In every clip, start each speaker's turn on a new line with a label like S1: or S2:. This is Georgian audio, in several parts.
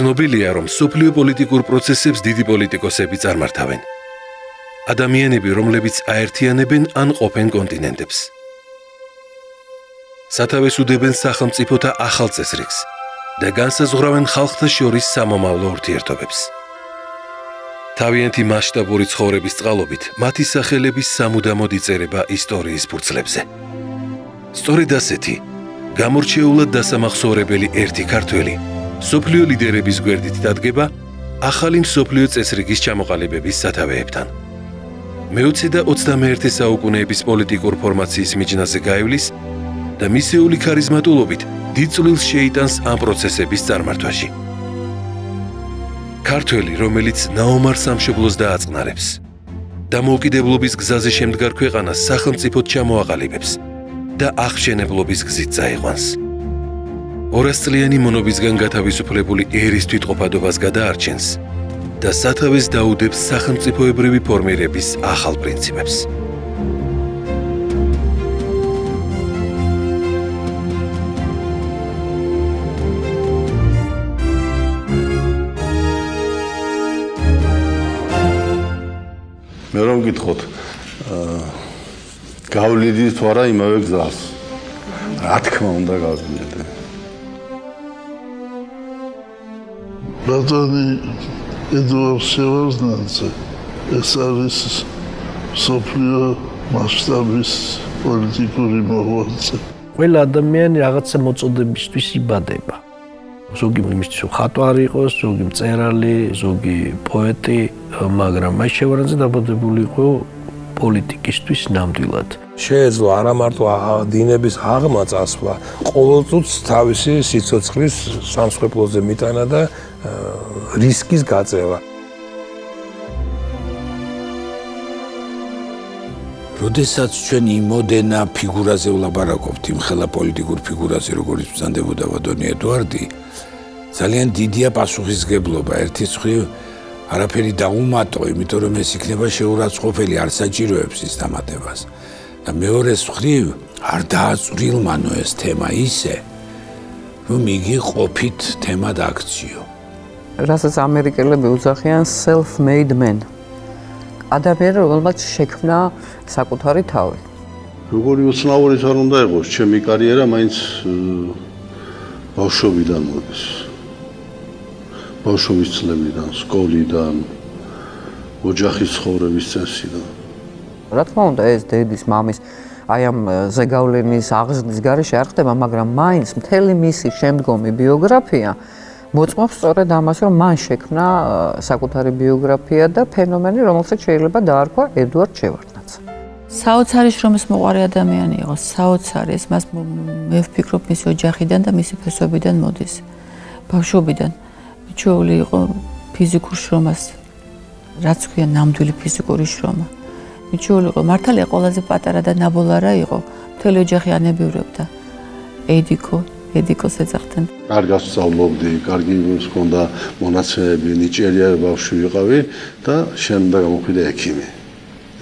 S1: ცნობილია, რომ სოფლიო პოლიტიკურ პროცესებს დიდი პოლიტიკოსები წარმართავენ. ადამიანები, რომლებიც აერთიანებენ ან ყოფენ კონტინენტებს. სათავეს უდევენ სახელმწიფოთა ახალ წესრიგს და განსაზღვრავენ ხალხთა შორის სამომავლო ურთიერთობებს. თავიანთი მასშტაბური ცხოვრების წყალობით მათი სახელების სამუდამოდ იწერება ისტორიის ფურცლებზე. სწორედ ასეთი გამორჩეულად დასამახსოვრებელი ერთი ქართველი სოფლიო ლიდერების გვერდით დადგება ახალი მსოფლიო წესრიგის ჩამოყალიბების სათავეებთან. მე-20 და 21 საუკუნეების პოლიტიკურ ფორმაციის მიჯნაზე გაივლის და მისეული ქარიზმატულობით დიდ წვლილს შეიტანს ამ პროცესების წარმართვაში. ქართველი, რომელიც ნაომარ სამშობლოს დააწყნარებს, დამოუკიდებლობის გზაზე შემდგარ ქვეყანას სახელმწიფოდ ჩამოაყალიბებს და აღშენებლობის გზით წაიყვანს. 200 წლიანი მონობისგან გათავისუფლებული ერის თვითყოფადობას გადაარჩენს და სათავეს დაუდებს სახელმწიფოებრივი ფორმირების ახალ პრინციპებს.
S2: მე რომ გითხოთ, გავლიდით თუ არა იმავე გზას? რა თქმა უნდა გავიდეთ.
S3: ბატონი ედუარდ შევარდნაძე, ეს არის სოფლიო მასშტაბის პოლიტიკური მოღვაწე.
S4: ყველა ადამიანი რაღაცა მოწოდებისთვის იბადება. ზოგი იმისთვის ხატვარი იყოს, ზოგი მწერალი, ზოგი პოეტი, მაგრამ აი შევარდნაძე დაბადებული იყო პოლიტიკისთვის ნამდვილად.
S5: შეეძლო არა მარტო დინების აღმა წასვლა, ყოველწუთს თავისი სიცოცხლის სამსხვერპლოზე მიტანა და რისკის გაწევა.
S6: როდესაც ჩვენ იმოდენა ფიგურაზე ვლაპარაკობთ, იმ ხელა პოლიტიკურ ფიგურაზე, როგორც ბრძანდებოდა ბატონი ედუარდი, ძალიან დიდია პასუხისგებლობა. ერთის მხრივ არაფერი დაუმატო, იმიტომ რომ ეს იქნება შეურაცხყოფელი, არ საჭიროებს ის დამატებას. და მეორეს მხრივ არ დააწვრილმანო ეს თემა ისე, რომ იგი ყოფით თემად აქციო.
S7: რასაც ამერიკელები უძახიან self-made man. ადამიანი, რომელმაც შექმნა საკუთარი თავი.
S2: როგორი უცნაურიც არ უნდა იყოს, ჩემი კარიერა მაინც ბავშვობიდან მოდის. ბავშვობის წლებიდან, სკოლიდან, ოჯახის ცხოვრების წესიდან.
S7: რა თქმა უნდა, ეს დედის, მამის, აი ამ ზეგავლენის აღზრდის გარეშე არ ხდება, მაგრამ მაინც მთელი მისი შემდგომი ბიოგრაფია მოწმობს სწორედ ამას, რომ მან შექმნა საკუთარი ბიოგრაფია და ფენომენი, რომელსაც შეიძლება დაარქვა ედუარდ შევარდნაძე.
S8: საოცარი შრომის მოყვარე ადამიანი იყო, საოცარი, ეს მას მე ვფიქრობ მისი ოჯახიდან და მისი ფესვებიდან მოდის. ბავშვობიდან მიჩვეული იყო ფიზიკურ შრომას, რაც ქვია ნამდვილი ფიზიკური შრომა. მიჩვეული იყო, მართალია ყველაზე პატარა და ნაბოლარა იყო, მთელი ოჯახი ანებივრებდა. ედიკოს ეძახდნენ.
S2: კარგად სწავლობდი, კარგი მქონდა მონაცემები, ნიჭიერი ბავშვი ვიყავი და შენ და გამოხვიდა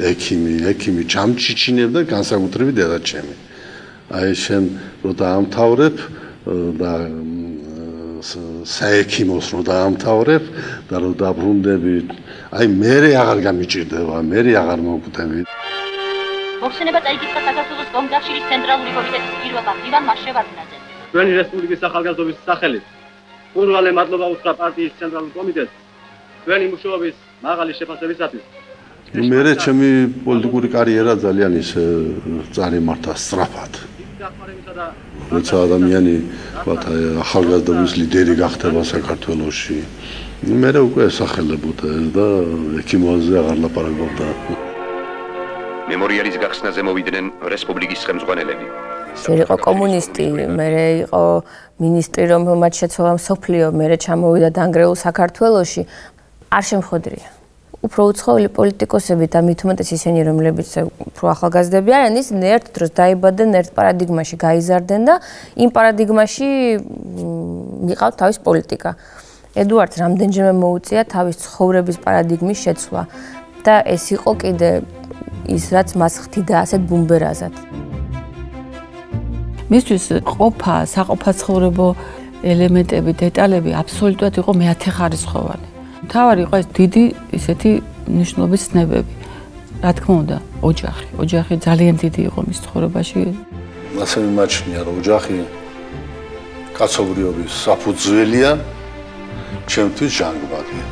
S2: ექიმი ჩამჩიჩინებდა განსაკუთრებით დედაჩემი. აი შენ რო დაამთავრებ და საექიმოს რო დაამთავრებ და რო დაბრუნდები, აი მე აღარ გამიჭირდება, მე აღარ მოვკვდები.
S9: მოხსენება წაიკითხა საქართველოს კომკავშირის ცენტრალური კომიტეტის პირობა ივან შევარდნაძე.
S10: ჩვენი რესპუბლიკის ახალგაზრდობის სახელით უღრმავ მადლობა უთხრა პარტიის ცენტრალურ კომიტეტს ჩვენი მუშაობის მაღალი შეფასებისათვის.
S2: მე ჩემი პოლიტიკური კარიერა ძალიან ისე წარიმართა სწრაფად. როცა ადამიანი ახალგაზრდობის ლიდერი გახდება საქართველოში, მე უკვე ესახელებოდა და ექიმოაზე აღარ ლაპარაკობდა.
S11: მემორიალის გახსნაზე მოვიდნენ რესპუბლიკის ხელმძღვანელები.
S12: შენ იყო კომუნისტი, მე იყო მინისტრი, რომელმაც შეცვალა მსოფლიო, მე ჩამოვიდა დანგრეულ საქართველოში, არ შემხვედრია. უფრო უცხოელი პოლიტიკოსები და მით უმეტეს ისინი, რომლებიც უფრო ახალგაზრდები არიან, ისინი ერთ დროს დაიბადნენ ერთ პარადიგმაში, გაიზარდნენ და იმ პარადიგმაში მიყავთ თავის პოლიტიკა. ედუარდს რამდენჯერმე მოუწია თავის ცხოვრების პარადიგმის შეცვლა და ეს იყო კიდე ის, რაც მას ხდიდა ასეთ ბუმბერაზად.
S8: მისთვის ყოფა, საყოფაცხოვრებო ელემენტები, დეტალები აბსოლუტურად იყო მეათე ხარისხოვანი. მთავარი იყო ეს დიდი ისეთი მნიშვნელობის ცნებები. რა თქმა უნდა, ოჯახი. ოჯახი ძალიან დიდი იყო მის ცხოვრებაში.
S2: ასე მიმაჩნია, რომ ოჯახი კაცობრიობის საფუძველია, ჩემთვის ჟანგბადია.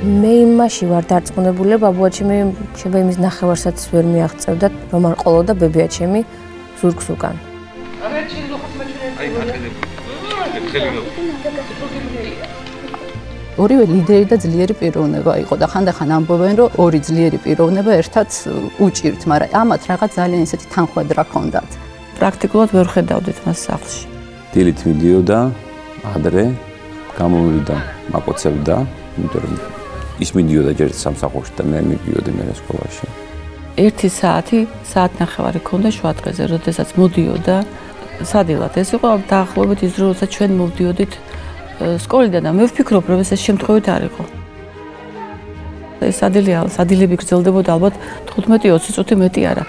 S12: მე იმაში ვარ დარწმუნებული, ბაბუაჩემი შეიძლება იმის ნახევარსაც ვერ მიაღწევდა, რომ არ ყოლოდა ბებიაჩემი ზურგს უკან.
S13: ორივე ლიდერი და ძლიერი პიროვნება იყო და ხანდახან ამბობენ, რომ ორი ძლიერი პიროვნება ერთად უჭირთ, მაგრამ ამათ რაღაც ძალიან ისეთი თანხვედრა ჰქონდათ.
S8: პრაქტიკულად ვერ ხედავდით მას სახლში.
S14: დილით მიდიოდა, ადრე გამოვიდა, მაკოცებდა, იმიტომ რომ ის მიდიოდა ჯერ სამსახურში და მე მიდიოდი მე სკოლაში.
S8: 1 საათი, საათნახევარი ქონდა შუადღეზე, როდესაც მოდიოდა სადილად. ეს იყო დაახლოებით ის, როცა ჩვენ მოვდიოდით სკოლიდან და მე ვფიქრობ, რომ ეს შემთხვევით არ იყო. ეს სადილები გრძელდებოდა ალბათ 15-20 წუთი მეტი არა.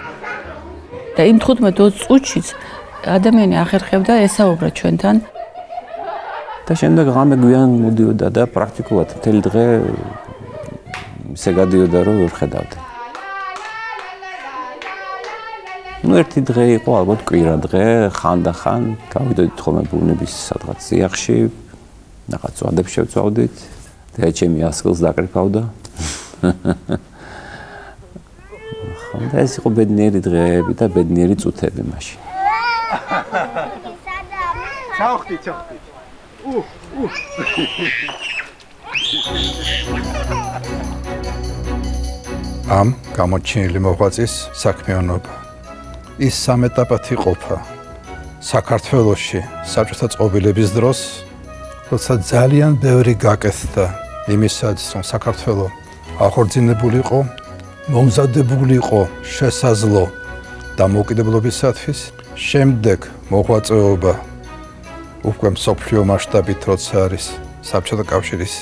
S8: და იმ 15-20 წუთშიც ადამიანი ახერხებდა ესაუბრა ჩვენთან.
S14: და შემდეგ ღამე გვიან მოდიოდა და პრაქტიკულად მთელი დღე ისე გადიოდა, რომ ვერ ხედავდი. ну ერთი დღე იყო ალბათ კვირა დღე, ხანდახან გავიდოდით ხოლმე ბუნების სადღაც სიახში, რაღაც ვადებს შევწავდით და ჩემი ასკილს დაკრიფავდა. ხანდა ეს იყო ბედნიერი დღეები და ბედნიერი წუთები მაშინ.
S15: ჩავხდი. ამ გამოჩენილი მოღვაწის საქმიანობა ის სამ ეტაპად იყოფა. საქართველოში საბჭოთა წყობილების დროს, როცა ძალიან ბევრი გაკეთდა იმისათვის, რომ საქართველო ახორციელებულიყო, მომზადებულიყო შესაძლო დამოუკიდებლობისათვის, შემდეგ მოღვაწეობა უკვე მსოფლიო მასშტაბით როცა არის საბჭოთა კავშირის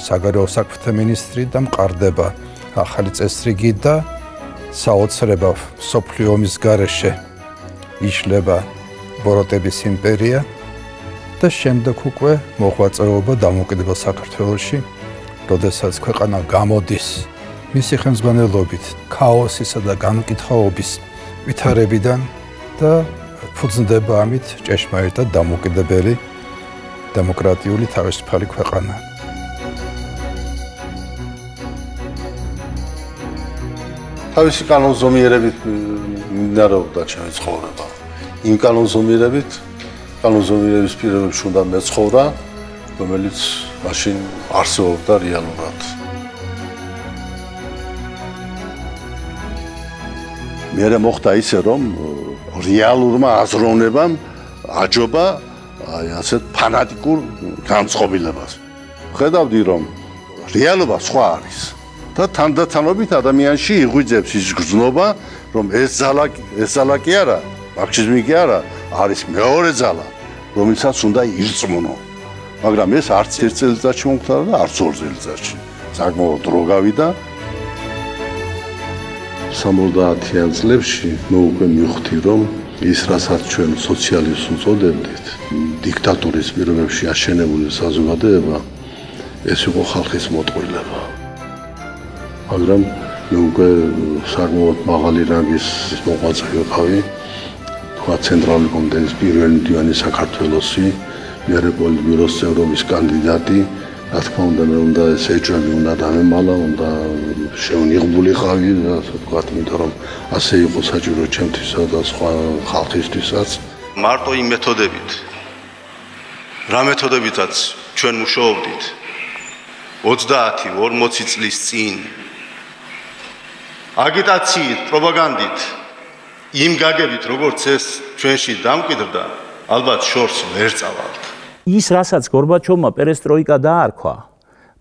S15: საგარეო საქმეთა მინისტრი და მყარდება ახალი წესრიგი და საოცრება მსოფლიო ომის გარეშე იშლება ბოროტების იმპერია და შემდეგ უკვე მოღვაწეობა დამოუკიდებელ საქართველოში, როდესაც ქვეყანა გამოდის მისი ხელმძღვანელობით ქაოსისა და განუკითხაობის ვითარებიდან და ფუძნდება ამით ჭეშმარიტად დამოუკიდებელი დემოკრატიული თავისუფალი ქვეყანა.
S2: თავისი კანონზომიერებით მინდარობდა ჩემი ცხოვრება. იმ კანონზომიერების პირობებში უნდა მეცხოვრა, რომელიც მაშინ არსებობდა რეალურად. მერე მოხდა ისე, რომ რეალურმა აზროვნებამ აჯობა აი ასეთ ფანატიკურ განწყობილებას. ხედავდი, რომ რეალობა სხვა არის. და თანდათანობით ადამიანში იღვიძებს ის გრძნობა, რომ ეს ძალა კი არა, მარქსიზმი კი არა, არის მეორე ძალა, რომელსაც უნდა ირწმუნო. მაგრამ ეს არც 1 წელიწადში მომხდარა და არც 2 წელიწადში. საკმაოდ დრო გავიდა. 70-იან წლებში მე უკვე მივხვდი, რომ ის, რასაც ჩვენ სოციალიზმს უწოდებდით, დიქტატურის პირობებში აშენებული საზოგადოება, ეს იყო ხალხის მოტყუილება. მაგრამ მე უკვე საკმაოდ მაღალი რანგის მოღვაწე ვიყავი, თქვა ცენტრალური კომიტეტის პირველი მდივანი საქართველოსი, მეორე პოლიტბიუროს წევრობის კანდიდატი, რა თქმა უნდა მე უნდა ეს ეჭვები უნდა დამემალა, უნდა შევნიღბულიყავი, ასე ვთქვათ, იმიტომ რომ ასე იყო საჭირო ჩემთვისა და სხვა ხალხისთვისაც. მარტო იმ მეთოდებით, რა მეთოდებითაც ჩვენ მუშაობდით 30-40 წლის წინ აგიტაციით, პროპაგანდით, იმ გაგებით, როგორც ეს ჩვენში დამკვიდრდა, ალბათ შორს ვერ წავალთ.
S16: ის, რასაც გორბაჩოვმა პერესტროიკა დაარქვა,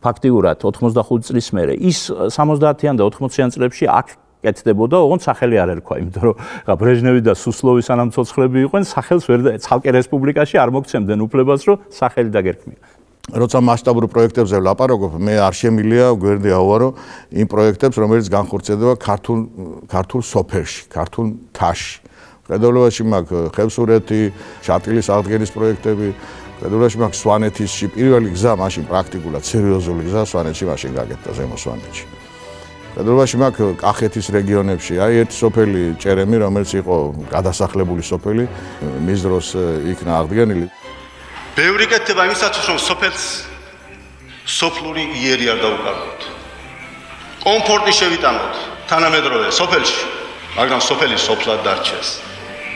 S16: ფაქტიურად 85 წლის მერე, ის 70-იან და 80-იან წლებში აქ კეთდებოდა, ოღონდ სახელი არ ერქვა, იმიტომ რომ ბრეჟნევი და სუსლოვი სანამ ცოცხლები იყვნენ, სახელს ვერ ცალკე რესპუბლიკაში არ მოგცემდნენ უფლებას, რომ სახელი დაგერქმია.
S17: როცა მასშტაბურ პროექტებზე ვლაპარაკობ, მე არ შემიძლია გვერდი ავარო იმ პროექტებს, რომელიც განხორციელდება ქართულ სოფელში, ქართულ მთაში. ყედოლებაში მაქვს ხევსურეთი, შატილის აღდგენის პროექტები, ყედოლებაში მაქვს სვანეთისში პირველი გზა მაშინ პრაქტიკულად სერიოზული გზა სვანეთში მაშინ გაკეთდა ზემო სვანეთში. ყედოლებაში მაქვს კახეთის რეგიონებში, აი ერთი სოფელი ჭერემი, რომელიც იყო გადასახლებული სოფელი, მის დროს იქნა აღდგენილი.
S18: ბევრი კეთება იმისათვის, რომ სოფელს სოფლური იერი არ დაუკარგოთ. კომფორტი შევიტანოთ თანამედროვე სოფელში, მაგრამ სოფელი სოფლად დარჩეს.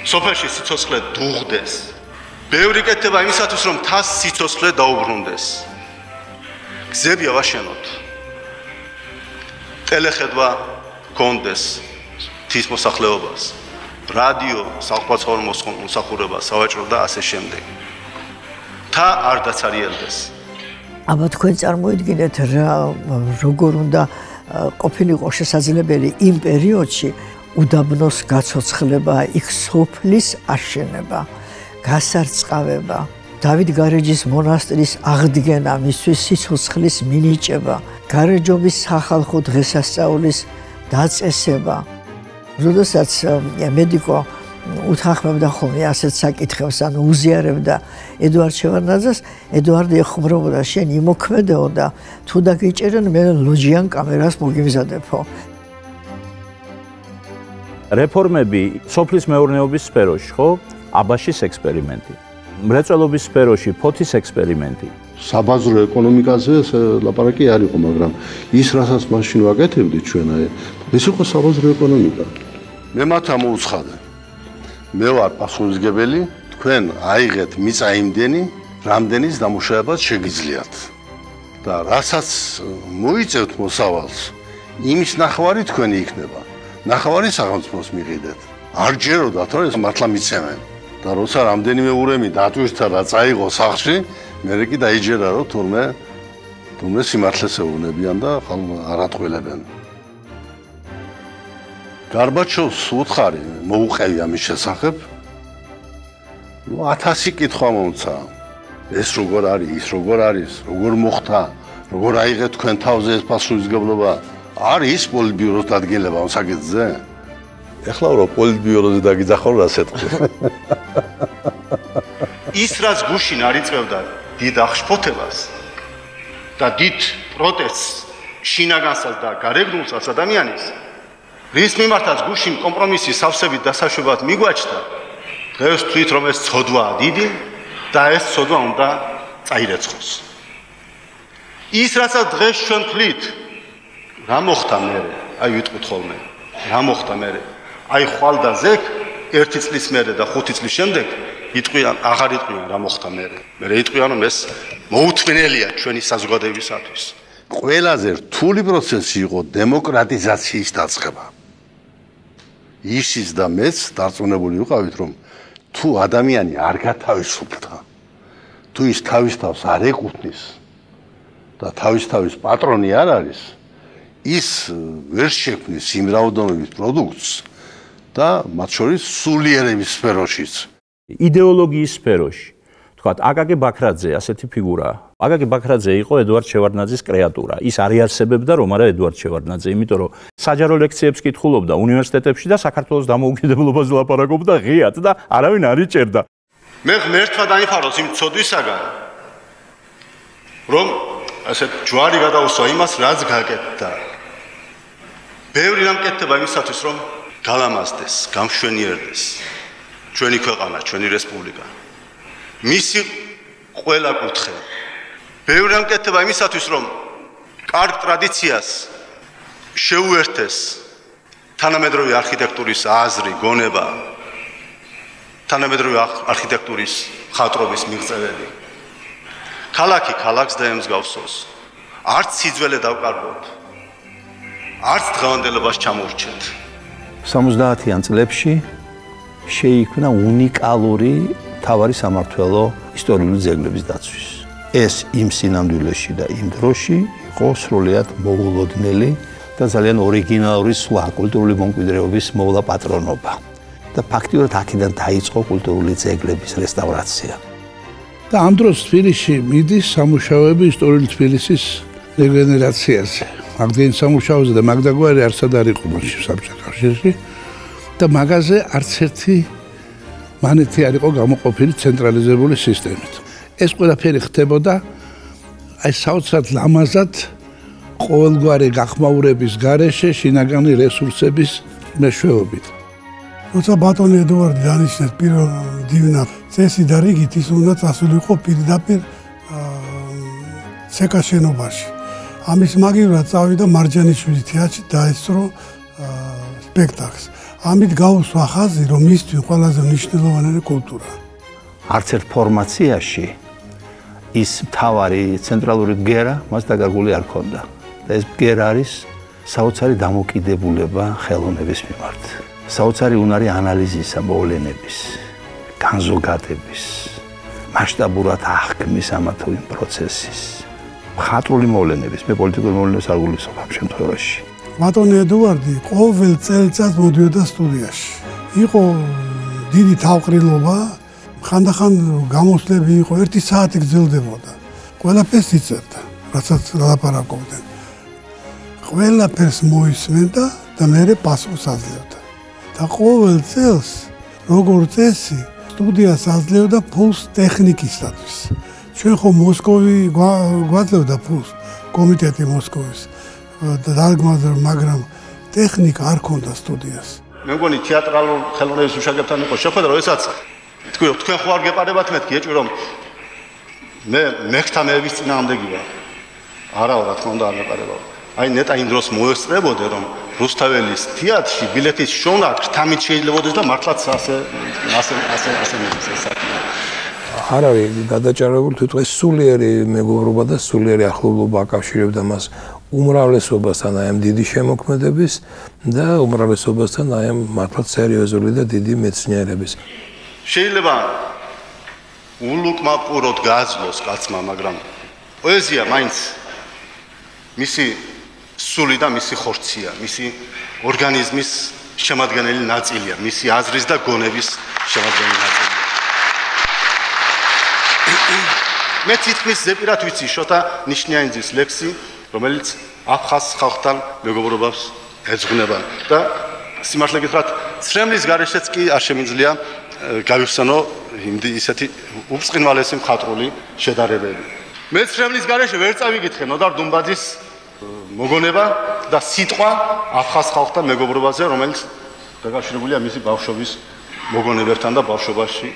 S18: სოფელში სიცოცხლე დუღდეს. ბევრი კეთება იმისათვის, რომ თას სიცოცხლე დაუბრუნდეს. გზები ავაშენოთ. ტელეხედვა გონდეს თის მოსახლეობას, რადიო, საყოფაცხოვრებო მოსახურება, სავაჭრო და ასე შემდეგ. თა არ დაცარიელდეს.
S19: აბა თქვენ წარმოიდგინეთ რა როგორ უნდა ყოფილიყო შესაძლებელი იმ პერიოდში უდაბნოს გაცოცხლება, იქ სოფლის აშენება, გასარწყავება, დავით გარეჯის მონასტრის აღდგენა, მისთვის სიცოცხლის მინიჭება, გარეჯობის სახალხო დღესასწაულის დაწესება. როდესაც მედიკო უთანხმებდა ხოლმე ასეთ საკითხებს, ანუ უზიარებდა ედუარდ შევარდნაძეს, ედუარდი ეხმრობოდა, შენ იმოქმედეო და თუ დაგიჭერენ მე ლოჯიან კამერას მოგიმზადებო.
S16: რეფორმები სოფლის მეურნეობის სფეროში, ხო? აბაშის ექსპერიმენტი. მრეწველობის სფეროში ფოთის ექსპერიმენტი.
S2: საბაზრო ეკონომიკაზე ლაპარაკი არ იყო, მაგრამ ის რასაც მაშინ ვაკეთებდით ჩვენ, ეს იყო საბაზრო ეკონომიკა. მე მათ ამოუცხადე. მე ვარ პასუხისმგებელი, თქვენ აიღეთ მიწა იმდენი, რამდენის დამუშავებას შეგიძლიათ. და რასაც მოიწევთ მოსავალს, იმის ნახვარი თქვენი იქნება. ნახვარი სახელმწიფოს მიყიდეთ. არ ჯეროდათ, რომ ეს მართლა მიცემენ. და როცა რამდენიმე ურემი დატვირთა და წაიღო სახლში, მე კი დაიჯერა, რომ თურმე სიმართლეს ეუბნებიან და არატყვილებენ. გარბაჩოვს უთხარი მოუყევი ამის შესახებ. 1000 კითხვა მომცა. ეს როგორ არის, ის როგორ არის, როგორ მოხდა, როგორ აიღეთ თქვენ თავზე ეს პასუხისმგებლობა? არის პოლიტბიუროს დადგენილება ამ საკითხზე? ეხლა რო პოლიტბიუროზე დაგიძახო რა სეტყვი.
S18: ის რაც გუშინ არ იწევდა დიდ აღშფოთებას და დიდ პროტესტს შინაგანსაც და გარეგნულსაც ადამიანის, რის მიმართაც გუშინ კომპრომისის სავსებით დასაშვებად მიგვაჩნდა, დღეს თვით რომ ეს ცოდვაა დიდი და ეს ცოდვა უნდა წაირეცხოს. ის რასაც დღეს ჩვენ თვლით, რა მოხდა მერე? აი ვიტყვით ხოლმე, რა მოხდა მერე? აი ხვალ და ზექ 1 წლის მერე და 5 წლის შემდეგ იტყვიან, აღარ იტყვიან რა მოხდა მერე. მერე იტყვიან რომ ეს მოუთმენელია ჩვენი საზოგადოებისათვის.
S2: ყველაზე რთული პროცესი იყო დემოკრატიზაციის დაწყება. ისიც და მეც დარწმუნებული ვიყავით, რომ თუ ადამიანი არ გათავისუფლდა, თუ ის თავის თავს არ ეკუთვნის და თავის პატრონი არ არის, ის ვერ შექმნის იმ რაოდენობის პროდუქტს და მათ შორის სულიერების სფეროშიც.
S16: იდეოლოგიის სფეროში. თქვათ, აკაკი ბაქრაძე ასეთი ფიგურაა. აკაკი ბაქრაძე იყო ედუარდ შევარდნაძის კრეატურა. ის არ იარსებებდა რომ არა ედუარდ შევარდნაძე, იმიტომ რომ საჯარო ლექციებს კითხულობდა უნივერსიტეტებში და საქართველოს დამოუკიდებლობაზე ლაპარაკობდა ღიად და არავინ არ იჭერდა.
S18: მე ღმერთმა დაიფაროს იმ ცოდვისაგან, რომ ასეთ ჯვარი გადაუსვა იმას, რაც გაკეთდა. ბევრი რამ კეთდება იმისათვის, რომ გალამაზდეს, გამშვენიერდეს ჩვენი ქვეყანა, ჩვენი რესპუბლიკა. მისი ყველა კუთხე. ბევრი რამ კეთდება იმისათვის, რომ კარგ ტრადიციას შეუერთდეს თანამედროვე არქიტექტურის აზრი, გონება, თანამედროვე არქიტექტურის ხატრობის მიღწევები. ქალაქი ქალაქს დაემსგავსოს. არც სიძველე დავკარგოთ. არც დღევანდელობას ჩამოვრჩეთ.
S15: 70-იან წლებში შეიქმნა უნიკალური მთავარი სამმართველო ისტორიული ძეგლების დაცვის. ეს იმ სინამდვილეში და იმ დროში იყო სრულიად მოულოდნელი და ძალიან ორიგინალური სხვა კულტურული მემკვიდრეობის მოვლა პატრონობა. და ფაქტიურად აქედან დაიწყო კულტურული ძეგლების რესტავრაცია.
S3: და ამ დროს თბილისში მიდის სამუშაოები ისტორიული თბილისის რეგენერაციაზე. მაგდენის სამუშაოზე და მაგდაგვარი არცად არ იყო მოსში საბჭოთა კავშირში და მაგაზე არც ერთი მანეთი არ იყო გამოყოფილი ცენტრალიზებული სისტემით. ეს ყველაფერი ხდებოდა აი საოცრად ლამაზად ყოველგვარი გახმაურების გარეშე შინაგანი რესურსების მეშვეობით.
S20: როცა ბატონი ედუარდი დანიშნეს პირველ დივნად წესი და რიგით ის უნდა წასულიყო პირდაპირ ცეკა შენობაში. ამის მაგივრად წავიდა მარჯანიშვილი თეატრში დაესწრო სპექტაკლს. ამით გაუსვა ხაზი, რომ მისთვის ყველაზე მნიშვნელოვანი კულტურა.
S15: არც ერთ ფორმაციაში ის მთავარი ცენტრალური ბგერა მას დაგაგული არ ქონდა. და ეს ბგერა არის საოცარი დამოკიდებულება ხელოვნების მიმართ. საოცარი უნარი ანალიზისა, მოვლენების, განზოგადების, მასშტაბურად აღქმის ამა თუ იმ პროცესის. მხატვრული მოვლენების, მე პოლიტიკური მოვლენებს არ გულისხმობ ამ შემთხვევაში.
S20: ბატონი ედუარდი ყოველ წელიწადს მოდიოდა სტუდიაში. იყო დიდი თავყრილობა, ხანდახან გამოსვლები იყო, 1 საათი გრძელდებოდა. ყველაფერს იწერდა, რასაც ლაპარაკობდნენ. ყველაფერს მოისმენდა და მერე პასუხს აძლევდა. და ყოველ წელს, როგორ წესი, სტუდიას აძლევდა ფულს ტექნიკისათვის. ჩვენ ხო მოსკოვი გვაძლევდა ფულს, კომიტეტი მოსკოვის. დარგმავდა, მაგრამ ტექნიკა არ ქონდა სტუდიას.
S18: მე მგონი თეატრალურ ხელოვნების მუშაკებთან იყო შეხვედრა, როდესაც თქვენ ხო არ გეპარებათ მეთქი, ეჭვი რომ მე მეხთა მეების წინააღმდეგი ვარ. არაო, რა თქმა უნდა არ მეპარებავ. აი ნეტა იმ დროს მოესწრებოდე რომ რუსთაველის თეატრში ბილეთის შოვნა ღრთამით შეიძლებაოდეს და მართლაც ასე
S5: არ არის გადაჭარბებული თვითონ სულიერი მეგობრობა და სულიერი ახლობლობა აკავშირებდა მას უმრავლესობასთან აი ამ დიდი შემოქმედების და უმრავლესობასთან აი ამ მართლაც სერიოზული და დიდი მეცნიერების.
S18: შეიძლება ულუკმაპუროდ გააძლოს კაცმა, მაგრამ პოეზია მაინც მისი სული და მისი ხორცია, მისი ორგანიზმის შემადგენელი ნაწილია, მისი აზრის და გონების შემადგენელი ნაწილია. მე თითქმის ზეპირად ვიცი შოთა ნიშნიანიძის ლექსი, რომელიც აფხაზ ხალხთან მეგობრობას ეძღვნება და სიმართლე გითხრათ, ცრემლის გარეშეც კი არ შემიძლია გავიხსენო ისეთი უბრწყინვალესი მხატვრული შედარებები. მე ცრემლის გარეშე ვერ წავიკითხე ნოდარ დუმბაძის მოგონება და სიტყვა აფხაზ ხალხთან მეგობრობაზე, რომელიც დაკავშირებულია მისი ბავშვობის მოგონებებთან და ბავშვობაში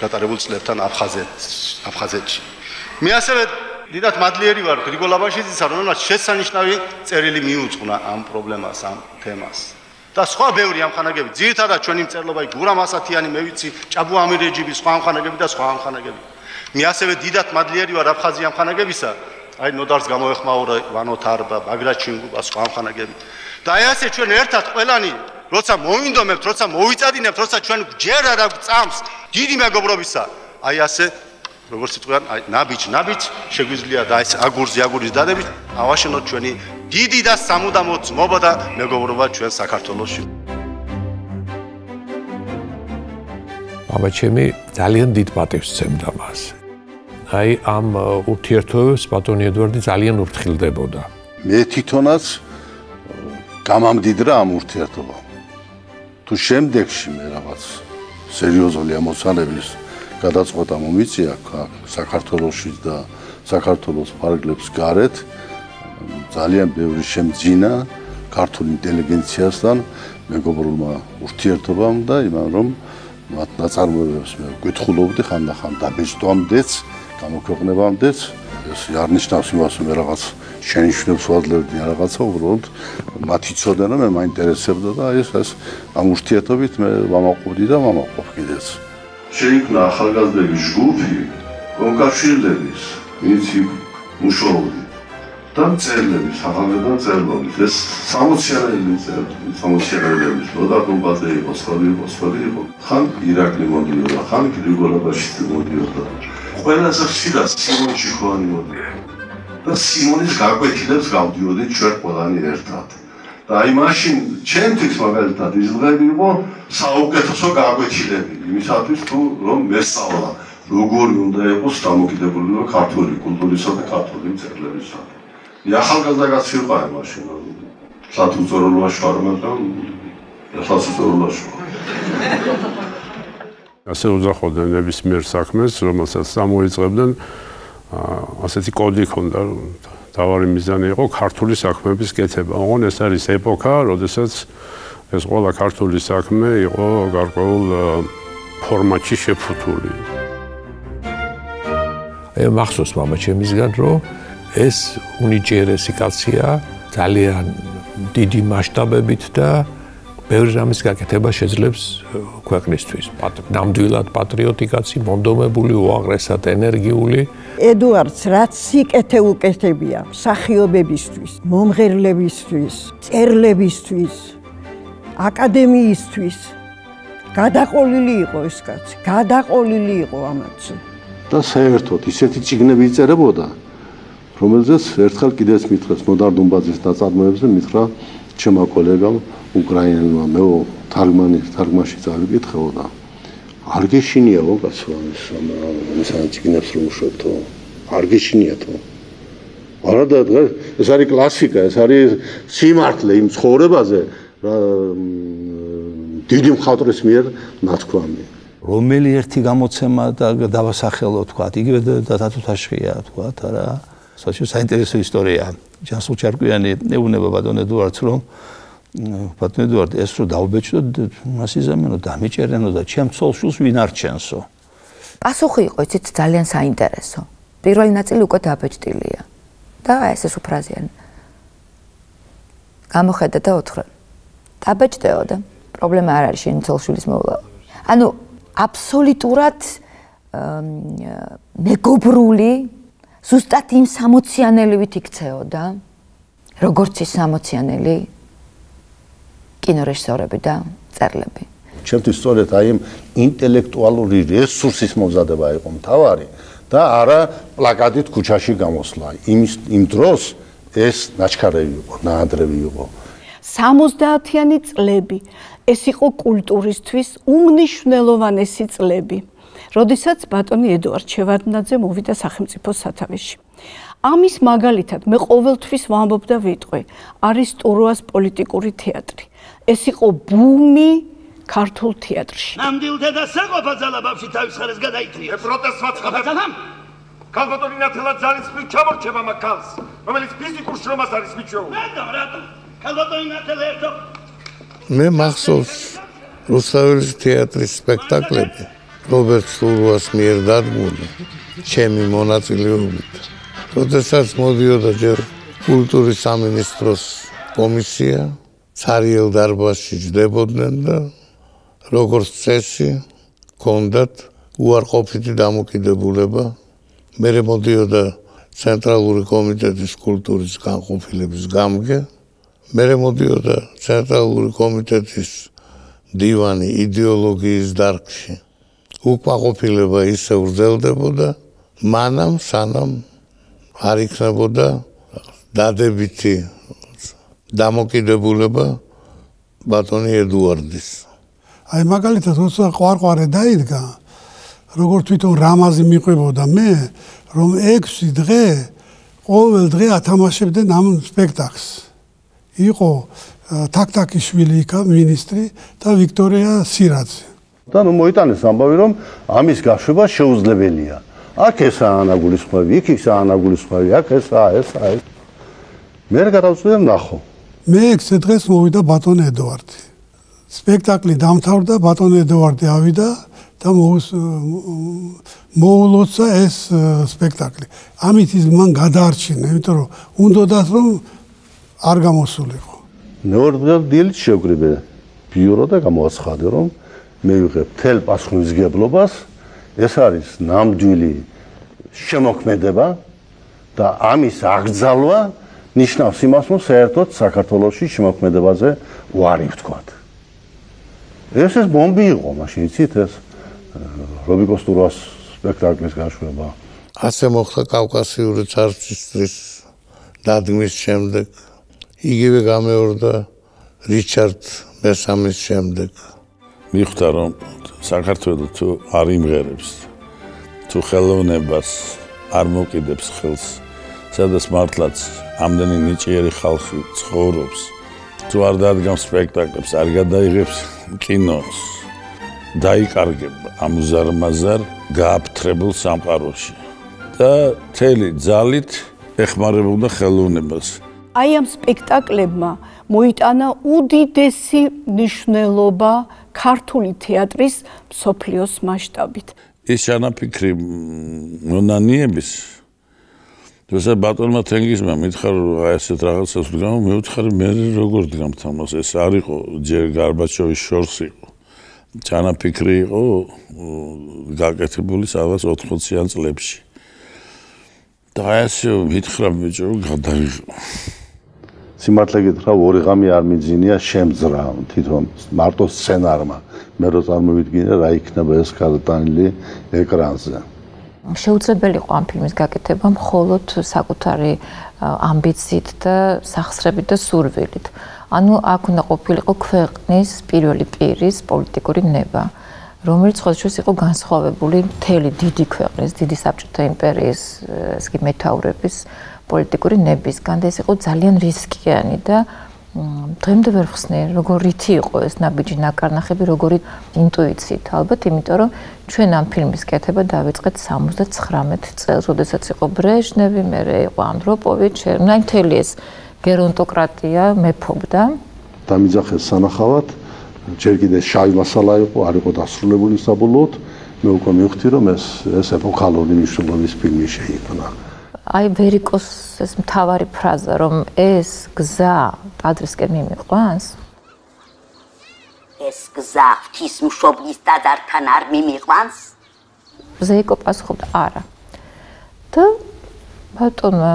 S18: გატარებულ წლებთან აფხაზეთში. მე ასევე დიდად მადლიერი ვარ გრიგოლ აბაშიძისა, რომელმაც შესანიშნავი წერილი მიუძღვნა ამ პრობლემას, ამ თემას. და სხვა ბევრი ამხანაგები, ძირითადად ჩვენი მწერლობა გურამ ასათიანი, მე ვიცი, ჭაბუ ამირეჯიბი, სხვა ამხანაგები და სხვა ამხანაგები. მე ასევე დიდად მადლიერი ვარ აფხაზი ამხანაგებისა, აი ნოდარს გამოეხმაურა ვანო თარბა, ბაგრატ ჩინგუბა, სხვა ამხანაგები. და აი ასე ჩვენ ერთად ყველანი, როცა მოვინდომებთ, როცა მოვიწადინებთ, როცა ჩვენ ჯერ არ გვწამს დიდი მეგობრობისა, აი ასე როგორც სიტყვიან, აი ნაბიჯ შეგვიძლია და ეს აგურის დადებით ავაშენოთ ჩვენი დიდი და სამუდამო ძმობა და მეგობრობა ჩვენ საქართველოში.
S5: აბა ჩემი ძალიან დიდ პატივს სცემდა მას. აი ამ ურთიერთობებს ბატონი ედუარდი ძალიან ურთხილდებოდა.
S2: მე თვითონაც გამამდიდრა ამ ურთიერთობამ. თუ შემდეგში მე რაღაც სერიოზული ამოცანების გადაწყვეტა მომიწია საქართველოში და საქართველოს ფარგლებს გარეთ, ძალიან ბევრი შემძინა ქართულ ინტელიგენციასთან მეგობრულმა ურთიერთობამ და იმან რომ მათ ნაწარმოებებს მე გვითხოვდი ხანდახან დაბეჭდვამდეც, გამოქვეყნებამდეც. ეს არ ნიშნავს იმას, რომ მე რაღაც შენიშვნებს ვაძლევდი რაღაცა, უბრალოდ მათ იცოდნენ რომ მე მაინტერესებდა და ეს ამ ურთიერთობით მე ვამაყობდი და ვამაყობ კიდეც. შეიქმნა ახალგაზრდების ჯგუფი კონკავშირლების, ვინც მუშაობდი და მწერლების, ახალგაზრდა მწერლობის. ეს 60-იანების ნოდარ დუმბაძე იყო, სხვადი იყო. ხან ირაკლი მოდიოდა, ხან გრიგოლ აბაშიძე მოდიოდა. ყველაზე ხშირად სიმონ ჭიქოვანი მოდიოდა. და სიმონის გაკვეთილებს გავდიოდით ჩვენ ყველანი ერთად. და აი მაშინ ჩემთვის მაგალითად ის დღეები იყო საუკეთესო გაკვეთილები იმისათვის თუ რომ მესწავლა როგორი უნდა იყოს დამოკიდებულება ქართული კულტურისა და ქართული მწერლებისა. ახალგაზრდა კაცი ვიყავი მაშინ სათუწორულაში ვარ, მაგრამ სათუწორულაში
S21: ასე უძახოდნენ ნებისმიერ საქმეს, რომელსაც წამოიწყებდნენ, ასეთი კოდი ჰქონდა, თავარი მიზანი იყო ქართული საქმეების კეთება. ოღონდ ეს არის ეპოქა, როდესაც ეს ყველა ქართული საქმე იყო გარკვეულ ფორმატში შეფუთული.
S5: მახსოვს მამაჩემისგან, რომ ეს უნიჭიერესი კაცია, ძალიან დიდი მასშტაბებით და ბევრი რამის გაკეთება შეძლებს ქვეყნისთვის. ნამდვილად პატრიოტი კაცი, მონდომებული, უაღრესად ენერგიული.
S19: ედუარდს რაც სიკეთე უკეთებია მსახიობებისთვის, მომღერლებისთვის, წერლებისთვის, აკადემიისთვის. გადაყოლილი იყო ეს კაცი, გადაყოლილი იყო ამათზე.
S2: და საერთოდ ისეთი წიგნები იწერებოდა, რომელზეც ერთხელ კიდეც მითხრეს მოდარდუმბაძის ნაწარმოებზე მითხრა ჩემო კოლეგამ უკრაინელმა მეო თარგმანში წავიკითხეო და არ გეშინიაო კაცო ამის წიგნებს რომ უშვებთო არ გეშინიათო არა და ეს არის კლასიკა ეს არის სიმართლე იმ ცხოვრებაზე რა დიდი მხატვრის მიერ ნათქვამი
S15: რომელი ერთი გამოცემა და დავასახელო თქვა იგივე დათათუთაშხია თქვა რა საინტერესო ისტორია ჯანსულ ჩარკვიანი ეუბნება ბატონ ედუარდს რომ ბატონ ედუარდ ეს რო დაუბეჭდო მას იზამენო დამიჭერენო და ჩემ ცოლშულს ვინ არჩენსო
S22: პასუხი იყო იცით ძალიან საინტერესო პირველი ნაწილი უკვე დაბეჭდილია და ეს უფრაზიანი გამოხედა და უთხრა დაბეჭდეო და პრობლემა არ არის შენი ცოლშულის მოვლა ანუ აბსოლუტურად მეგობრული ზუსტად იმ სამოციანელივით იქცეოდა როგორც ის სამოციანელი კინორეჟისორები და წერლები.
S2: ჩემთვის სწორედ აი იმ ინტელექტუალური რესურსის მომზადება იყო მთავარი და არა პლაკატით ქუჩაში გამოსვლა. იმ დროს ეს ნაჩქარევი იყო, ნაადრევი იყო.
S23: 70-იანი წლები ეს იყო კულტურისთვის უმნიშვნელოვანესი წლები. როდესაც ბატონი ედუარდ შევარდნაძე მოვიდა სახელმწიფოს სათავეში. ამის მაგალითად მე ყოველთვის ვამბობ და ვიტყვი, არის ტურუას პოლიტიკური თეატრი. ეს იყო ბუმი ქართულ თეატრში.
S24: ნამდვილ და საყოფა ძალა ბავში თავის ხარეს გადაიქრია. პროტესტს მაცხადებ. ქალბატონი ნათელად ძალის ხმით ჩამორჩება მაგ ქალს, რომელიც ფიზიკურ შრომას არის მიჩვეულ. რატომ? ქალბატონი ნათელა ერთო.
S3: მე მახსოვს რუსთაველის თეატრის სპექტაკლები. რობერტ ტურუას მიერ დადგმული ჩემი მონაწილეობით. როდესაც მოდიოდა ჯერ კულტურის სამინისტროს კომისია, ცარიელ დარბაზში ჯდებოდნენ და როგორც წესი, ჰქონდათ უარყოფითი დამოკიდებულება. მერე მოდიოდა ცენტრალური კომიტეტის კულტურის განყოფილების გამგე, მერე მოდიოდა ცენტრალური კომიტეტის დივანი იდეოლოგიის დარგში. უკმაყოფილება ისე ვრცელდებოდა, მანამ სანამ არ იქნებოდა დადებითი დამოკიდებულება ბატონი ედუარდის.
S20: აი მაგალითად როცა ყვარყვარე დაიდგა, როგორ თვითონ რამაზი მიყვებოდა მე, რომ 6 დღე ყოველ დღე ათამაშებდნენ ამ სპექტაკლს. იყო თაკთაკიშვილი იქა მინისტრი და ვიქტორია სირაძე.
S2: და ნუ მოიტანეს ამბავი რომ ამის გაშვება შეუძლებელია. აქ ესაა ანაგულისხმები, იქ ისაა ანაგულისხმები, აქ ესაა, ეს. მე გადავწყვიტე ნახო.
S20: მე 6 დღეს მოვიდა ბატონ ედუარდი. სპექტაკლი დამთავრდა, ბატონ ედუარდი ავიდა და მოულოცა ეს სპექტაკლი. ამით ის მან გადაარჩინა, იმიტომ რომ უნდათ რომ არ გამოსულიყო.
S2: მეორე დღე დილით შევკრიბე ბიურო და გამოაცხადე რომ მე ვიღებ თელ პასუხისმგებლობას, ეს არის ნამდვილი შემოქმედება და ამის აღძალვა ნიშნავს იმას, რომ საერთოდ საქართველოში შემოქმედებაზე უარი ვთქვათ. ეს ბომბი იყო, მაშინ იცით ეს რობიკოს ტურუას სპექტაკლის გაშვება.
S3: ასე მოხდა კავკასიური ცარცისტრის დადგმის შემდეგ. იგივე გამეორდა რიჩარდ მესამის შემდეგ.
S21: მიხვდა რომ საქართველოს თუ არ იმღერებს თუ ხელოვნებას არ მოკიდებს ხელს სადაც მართლაც ამდენი ნიჭიერი ხალხი ცხოვრობს თუ არ დადგამს სპექტაკლებს არ გადაიღებს კინოს
S1: დაიკარგება ამუზარმაზარ გააფთრებულ სამყაროში და მთელი ძალით ეხმარებოდა ხელოვნებას.
S23: აი ამ სპექტაკლებმა მოიტანა უდიდესი მნიშვნელობა ქართული თეატრის მსოფლიოს მასშტაბით.
S1: ეს ჩანაფიქრი მონანიების როცა ბატონმა თენგიზმა მითხრა რომ ესეთ რაღაცას ვდგამო, მე ვთხარი მე როგორ დგამთამოს, ეს არ იყო ჯერ გარბაჩოვის შორს იყო. ჩანაფიქრი იყო გაკეთებული სადღაც 80-იან წლებში. და ესე მითხრა ბიჭო გადავიღო.
S2: სიმართლე გითხრა ორი ღამე არ მიძინია შემძრა თვითონ მარტო სცენარმა. მე რო წარმოვიდგინე რა იქნება ეს გადატანილი ეკრანზე.
S12: შეუძლებელი იყო ამ ფილმის გაკეთება მხოლოდ საკუთარი ამბიციით და სახსრებით და სურვილით. ანუ აქ უნდა ყოფილიყო ქვეყნის პირველი პირის პოლიტიკური ნება, რომელიც ხოდშეს იყო განსხვავებული მთელი დიდი ქვეყნის, დიდი საბჭოთა იმპერიის, ესკი მეთაურების პოლიტიკური ნებისგან და ეს იყო ძალიან რისკიანი და დღემდე ვერ ხსნი, როგორითი იყო ეს ნაბიჯი ნაკარნახები, როგორი ინტუიციით, ალბათ, იმიტომ რომ ჩვენ ამ ფილმის კეთება დავიწყეთ 79 წელს, როდესაც იყო ბრეჟნევი, მერე იყო ანდროპოვი, ჩერნაი, მთელი ეს გერონტოკრატია მეფობდა.
S2: დამიძახეს სანახავად, ჯერ კიდე შავი მასალა იყო, არ იყო დასრულებული საბოლოოდ, მე უკვე მივხვდი რომ ეს ეპოქალური მნიშვნელობის ფილმი შეიქმნა.
S12: აი ვერიკოს ეს მთავარი ფრაზა რომ ეს გზა ტაძრისკენ მიმიყვანს
S4: ეს გზა ღვთისმშობლის ტაძართან არ მიმიყვანს
S12: ვერიკო პასუხობდა არა და ბატონმა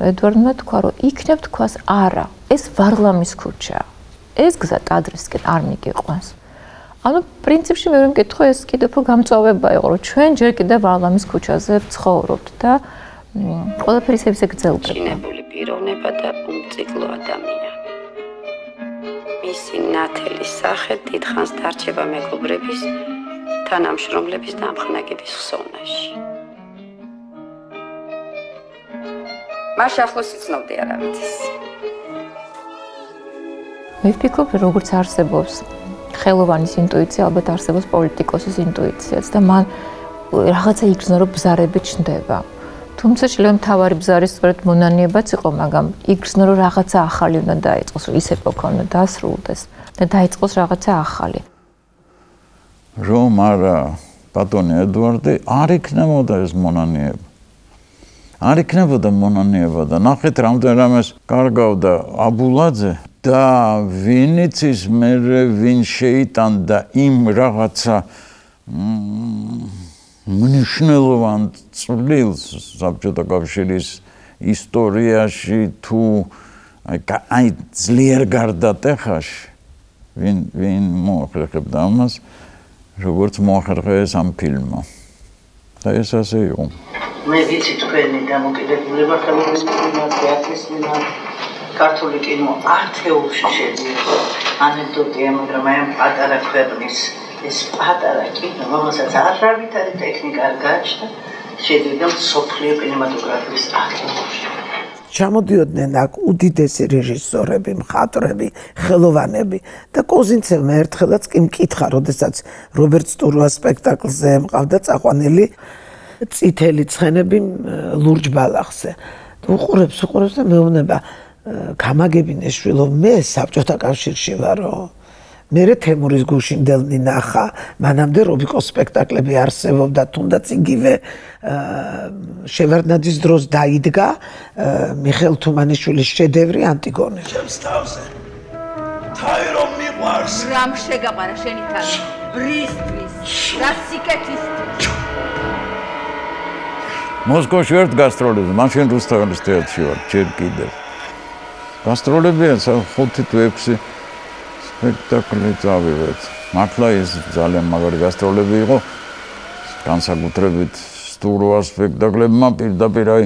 S12: ედვარდმა თქვა რომ იქნებ თქვას არა ეს ვარლამის ქუჩაა ეს გზა ტაძრისკენ არ მიგიყვანს ანუ პრინციპში მე ვიმკითხო ეს კიდევ უფრო გამწვავება იყო რომ ჩვენ ჯერ კიდევ ვარლამის ქუჩაზე ვცხოვრობთ და ყველაფერი ისე გრძელდება.
S4: შინებული პიროვნება და უმციკლო ადამიანი. მისი ნათელი სახე დიდხანს დარჩება მეგობრების, თანამშრომლების და ამხნაგების ხსოვნაში. მას ახლოს იცნობდი არავითის.
S12: მე ვფიქრობ, როგორც არსებობს ხელოვანის ინტუიცია, ალბათ არსებობს პოლიტიკოსის ინტუიციაც და მან რაღაცა იგრძნო რომ ბზარები ჩნდება. თუმცა შეიძლება მთავარი ბზარი სწორედ მონანიებაც იყო, მაგრამ იგრძნო რომ რაღაცა ახალი უნდა დაიწყოს, რომ ის ეპოქა უნდა დასრულდეს და დაიწყოს რაღაცა ახალი.
S1: რომ არა ბატონი ედვარდი არ იქნებოდა ეს მონანიება. არ იქნებოდა მონანიება და ნახეთ რამდენ რამეს კარგავდა აბულაძე და ვინიც ის მე ვინ შეიტანდა იმ რაღაცა მნიშვნელოვან წვლილს საბჭოთა კავშირის ისტორიაში თუ აი ძლიერ გარდატეხაში ვინ მოახერხებდა ამას როგორც მოახერხეს ამ ფილმმა და ეს ასე იყო
S6: მე ვიცი თქვენი დამოკიდებულება ხელოვნების თეატრის მიმართ ქართული კინო ათეულში შედიოდა ანეკდოტია მაგრამ აი ამ პატარა ქვეყნის ეს პატარა კინო, რომელსაც არავითარი ტექნიკა არ გააჩნდა, შედიოდა მსოფლიო კინემატოგრაფიის ათეულში.
S19: ჩამოდიოდნენ აქ უდიდესი რეჟისორები, მხატვრები, ხელოვანები და კოზინცევმა ერთხელაც კი მკითხა, როდესაც რობერტ სტურუას სპექტაკლზე მყავდა წაყვანილი წითელი ცხენები ლურჯ ბალახზე. უყურებს და მეუბნება გამაგებინე შვილო, მე საბჭოთა კავშირში ვარო. მერე თემურის გუშინდელნი ნახა, მანამდე რობიკოს სპექტაკლები არსებობდა, თუნდაც იგივე შევარდნაძის დროს დაიდგა მიხეილ თუმანიშვილის შედევრი ანტიგონე. ჩემს თავზე. თავი რომ მიყვარს.
S4: რამ შეგაყარა შენი თავი? ბრისთვის, რა სიკეთისთვის.
S1: მოსკოვში ვერთ გასტროლებზე, მაშინ რუსთაველის თეატრში ვარ, ჯერ კიდევ. გასტროლებია 5 თუ 6 სპექტაკლი წავიღეთ. მართლა ეს ძალიან მაგარი გასტროლები იყო. განსაკუთრებით სტურუას სპექტაკლებმა პირდაპირ აი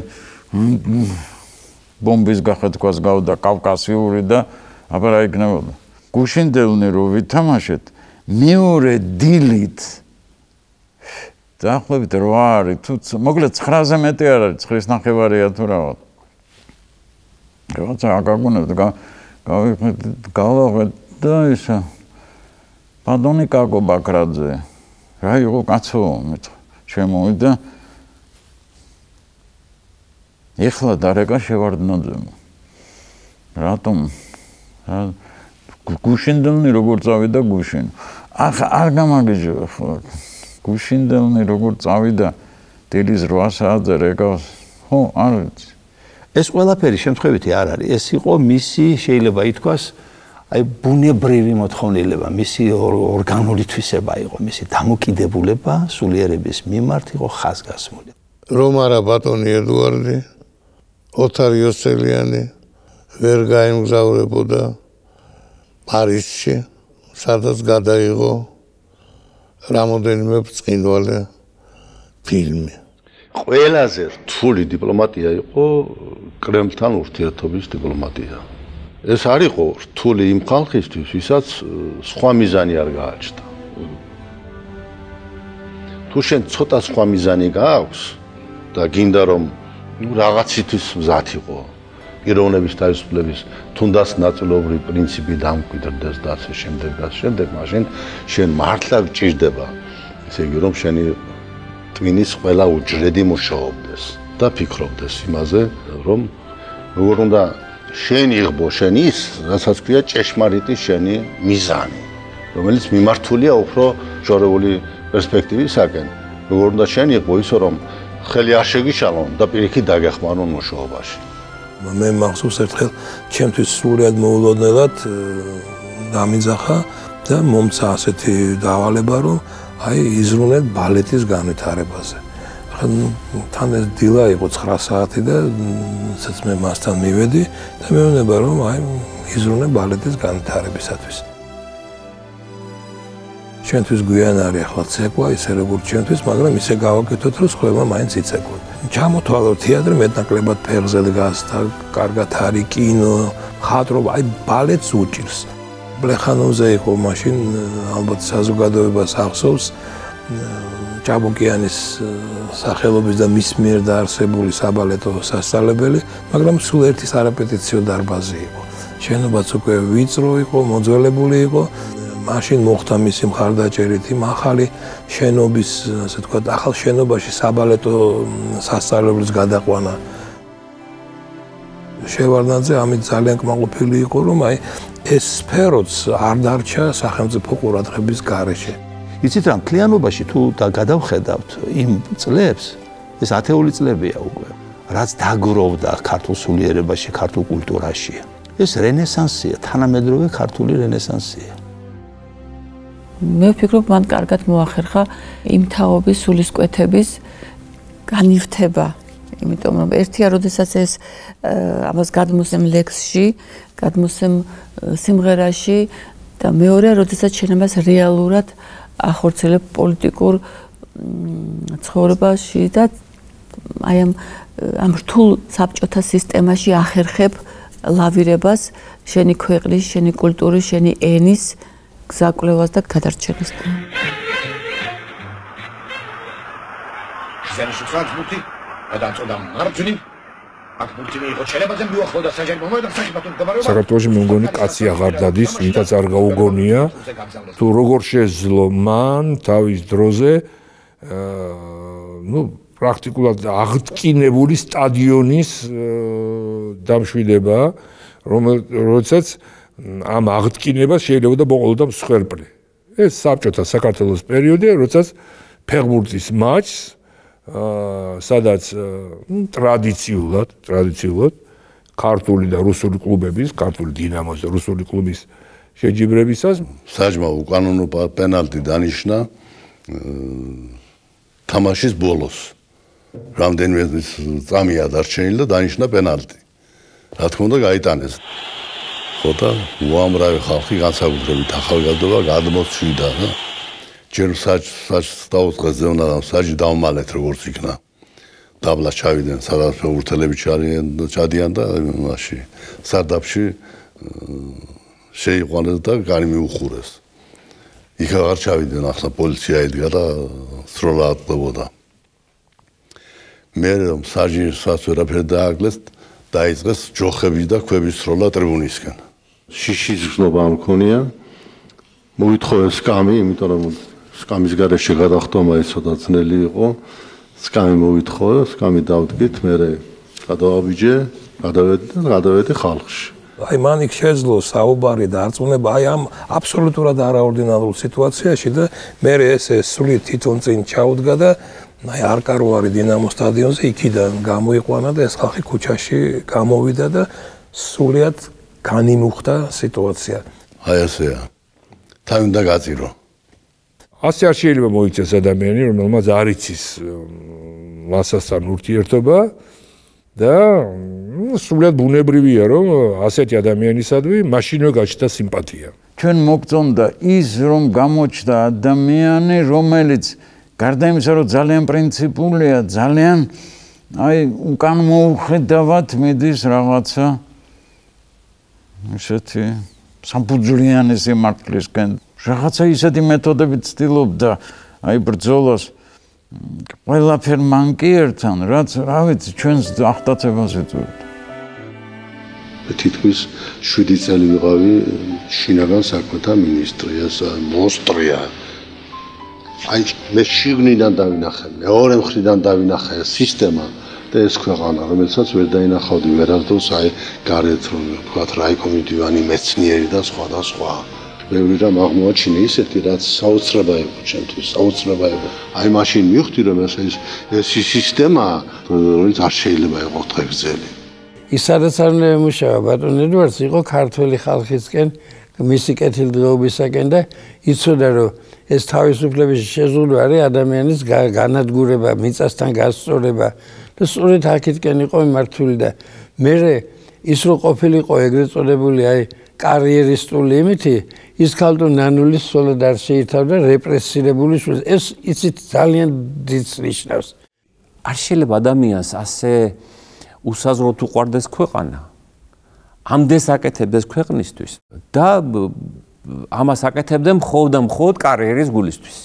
S1: ბომბის გახეთქვას გავდა კავკასიური და აბა რა იქნებოდა. გუშინდელნი რო ვითამაშეთ, მეორე დილით დაახლოებით 8 არის, თუ მოკლედ 9-ზე მეტი არ არის, 9-ის ნახევარია თუ რაღაც. რაღაცა აგაგონებდა, გავაღვეთ და ისა ბატონი კაკო ბაქრაძე რა იყო კაცო, შემოვიდა. ეხლა დარეკა შევარდნაძემო. რატომ? გუშინდელნი როგორ წავიდა გუშინ? არ გამაგიჟო ხო. გუშინდელნი როგორ წავიდა დილის 8 საათზე რეკავს. ხო, არ ვიცი.
S15: ეს ყველაფერი შემთხვევითი არ არის. ეს იყო მისი შეიძლება ითქვას აი ბუნებრივი მოთხოვნილება, მისი ორგანული თვისება იყო, მისი დამოკიდებულება სულიერების მიმართ იყო ხაზგასმული.
S3: რომ არა ბატონი ედუარდი, ოთარ იოსელიანი ვერ გაემგზავრებოდა პარიზში, სადაც გადაიღო რამოდენიმე ბრწყინვალე ფილმი.
S2: ყველაზე რთული დიპლომატია იყო კრემლთან ურთიერთობის დიპლომატია. ეს არ იყო რთული იმ ხალხისთვის, ვისაც სხვა მიზანი არ გააჩნდა. თუ შენ ცოტა სხვა მიზანი გააქვს და გინდა რომ რაღაცისთვის მზად იყო პიროვნების თავისუფლების თუნდაც ნაწილობრივი პრინციპი დამკვიდრდეს და ასე შემდეგ, მაშინ შენ მართლა გჭირდება, ესე იგი რომ შენი ტვინის ყველა უჯრედი მუშაობდეს და ფიქრობდეს იმაზე, რომ როგორ უნდა შენ იღბო შენ ის, რასაც ქვია ჭეშმარიტი შენი მიზანი, რომელიც მიმართულია უფრო შორეული პერსპექტივისაკენ. როგორ უნდა შენ იღბო ისო, რომ ხელი არ შეგიშალონ და პირიქით დაგეხმარონ მუშაობაში.
S5: მე მახსოვს ერთხელ ჩემთვის სრულად მოულოდნელად დამიძახა და მომცა ასეთი დავალება, რომ აი იზრუნეთ ბალეტის განვითარებაზე. თან ეს დილა იყო 9 საათი და სადაც მე მასთან მივედი და მეუბნება რომ აი იზრუნე ბალეტის განვითარებისათვის. ჩვენთვის გვიან არის ახლა ცეკვა, ისე როგორც ჩვენთვის, მაგრამ ისე გავაკეთოთ, რომ სხვაებმა მაინც იცეკვოთ. ჩამოთვალო თეატრი მეტნაკლებად ფეხზე დგას და კარგად არის კინო, მხატვრობა, აი ბალეტს უჭირს. ბლეხანოვზე იყო მაშინ ალბათ საზოგადოებას ახსოვს ჭაბუკიანის სახელობის და მის მიერ დაარსებული საბალეტო სასწავლებელი, მაგრამ სულ ერთი სარეპეტიციო დარბაზი იყო. შენობაც უკვე ვიწრო იყო, მოძველებული იყო. მაშინ მოხდა მისი მხარდაჭერით იმ ახალი შენობის, ასე ვთქვათ, ახალ შენობაში საბალეტო სასწავლებლის გადაყვანა. შევარდნაძე ამით ძალიან კმაყოფილი იყო, რომ აი ეს სფეროც არ დარჩა სახელმწიფო ყურადღების გარეშე.
S15: იცით რა, მთლიანობაში თუ გადავხედავთ იმ წლებს, ეს 10-ული წლებია უკვე, რაც დაგროვდა ქართულ სულიერებაში, ქართულ კულტურაში. ეს რენესანსია, თანამედროვე ქართული რენესანსია.
S8: მე ვფიქრობ, მან კარგად მოახერხა იმ თაობის სულისკვეთების განირთება. იმიტომ რომ ერთია, როდესაც ეს ამას გადმოსცემ ლექსში, გადმოსცემ სიმღერაში და მეორეა, როდესაც შენ ამას რეალურად ახორციელებ პოლიტიკურ ცხოვრებაში და აი ამ რთულ საბჭოთა სისტემაში ახერხებ ლავირებას შენი ქვეყნის, შენი კულტურის, შენი ენის გზაკვლევას და გადარჩენას.
S7: საქართველოში მე მგონი კაცი აღარ დადის, ვინც არ გაუგონია თუ როგორ შეძლო მან თავის დროზე პრაქტიკულად აღტკინებული სტადიონის დამშვიდება, რომელსაც ამ აღტკინებას შეიძლება მოყოლოდა მსხვერპლი. ეს საბჭოთა საქართველოს პერიოდია, როდესაც ფეხბურთის მატჩს სადაც ტრადიციულად ქართული და რუსული კლუბების, ქართული დინამოს და რუსული კლუბის შეჯიბრებისას
S2: საჯმა უკანონო პენალტი დანიშნა თამაშის ბოლოს. რამდენიმე წამია დარჩენილი და დანიშნა პენალტი. რა თქმა უნდა გაიტანეს. ხოდა უამრავი ხალხი განსაკუთრებით ახალგაზრდობა გადმოსვიდა და ჯერ საჯს დაუწყეს ზევნად საჯი დავმალეთ როგორც იქნა. დაბლა ჩავიდნენ, სადაც ფეხბურთელები ჩადიან და მაშინ სარდაფში შეიყვანეს და განი მიუხურეს. იქ აღარ ჩავიდნენ, ახლა პოლიცია იდგა და სროლა ატყდებოდა. მე რომ საჯისაც ვერაფერი დააკლეს, დაიწყეს ჯოხების და ქვების სროლა ტრიბუნისკენ. შიშის გზნობა მქონია, მოვითხოვეს კამი, იმიტომ რომ სკამის გარეშე გადახტომა ის ცოტა ძნელი იყო. სკამი მოვითხოვა, სკამი დავდგით, მე გადავაბიჯე, გადავედი ხალხში.
S5: აი მან იქ შეძლო საუბარი და არწმუნება აი ამ აბსოლუტურად არაორდინარულ სიტუაციაში და მე ეს სული თვითონ წინ ჩაუდგა და აი არკაროვარი დინამო სტადიონზე იქიდან გამოიყვანა და ეს ხალხი ქუჩაში გამოვიდა და სულიად განიმუხტა სიტუაცია.
S3: აი ასეა. თან უნდა გაწირო.
S7: ასე არ შეიძლება მოიქცეს ადამიანი, რომელმაც არ იცის მასასთან ურთიერთობა და სულად ბუნებრივია, რომ ასეთი ადამიანისადმი მაშინვე გაჩნდა სიმპათია.
S1: ჩვენ მოგწონდა ის, რომ გამოჩნდა ადამიანი, რომელიც გარდა იმისა, რომ ძალიან პრინციპულია, ძალიან აი უკან მოუხედავად მიდის რაღაცა ისეთი სამფუძვლიანი სიმართლისკენ. რაღაცა ისეთი მეთოდებით ცდილობდა აი ბრძოლას ყველაფერ მან კი ერთთან, რაც რა ვიცი, ჩვენს ახტაცებას იწვევდა.
S2: თითქმის 7 წელი ვიყავი შინაგან საქმეთა მინისტრი, ეს მონსტრია. აი მე შიგნიდან დავინახე, მეორე მხრიდან დავინახე სისტემა და ეს ქვეყანა, რომელსაც ვერ დაინახავდი ვერასდროს, აი გარეთ რომ ვთქვათ რაიკომი დივანი მეცნიერი და სხვა და სხვა. ბევრი რამ აღმოაჩინე ისეთი, რაც საოცრება იყო ჩემთვის, საოცრება იყო. აი მაშინ მივხვდი, რომ ეს სისტემა, რომელიც არ შეიძლება იყოს დღეგრძელი.
S3: ის სადაც არ მუშაობა ბატონ ედვარდს იყო ქართველი ხალხისკენ, მისი კეთილდღეობისაკენ და იცოდა, რომ ეს თავისუფლების შეზღუდვა ადამიანის განადგურება, მიწასთან გასწორება და სწორედ აქეთკენ იყო მიმართული და მე ის რო ყოფილიყო ეგრეთ წოდებული აი კარიერისტული იმითი ის ქალტო ნანულის სოლოდ არ შეითავდა რეპრესირებული შვილს. ეს იცით ძალიან დიდს ნიშნავს.
S14: არ შეიძლება ადამიანს ასე უსაზღროდ უყვარდეს ქვეყანა. ამდენს აკეთებდეს ქვეყნისთვის და ამას აკეთებდა მხოლოდ და მხოლოდ კარიერის გულისთვის.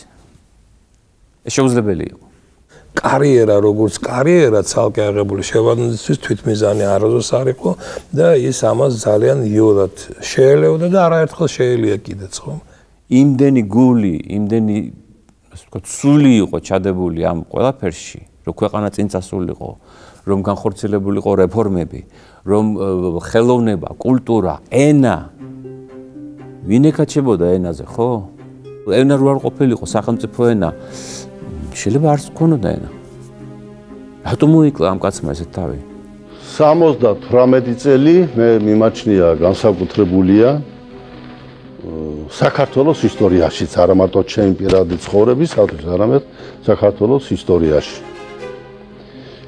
S14: ეს შეუძლებელი იყო.
S5: კარიერა როგორც კარიერა ცალკე აღებული შევარდნისთვის თვითმიზანი არასდროს არ იყო და ის ამას ძალიან იოლად შეელეოდა და არაერთხელ შეელია კიდეც ხომ.
S14: იმდენი გული, იმდენი ასე ვთქვათ, სული იყო ჩადებული ამ ყველაფერში, რომ ქვეყანა წინ წასულიყო, რომ განხორციელებულიყო რეფორმები, რომ ხელოვნება, კულტურა, ენა ვინ ეკაჩებოდა ენაზე, ხო? ენა რო არ ყოფილიყო სახელმწიფო ენა, შეიძლება არც გქონოდა ენა. რატომ მოიკლა ამ კაცმა ესეთ თავი?
S2: 78 წელი მე მიმაჩნია განსაკუთრებულია საქართველოს ისტორიაშიც, არა მარტო ჩემი პირადი ცხოვრებისათვის, არამედ საქართველოს ისტორიაში.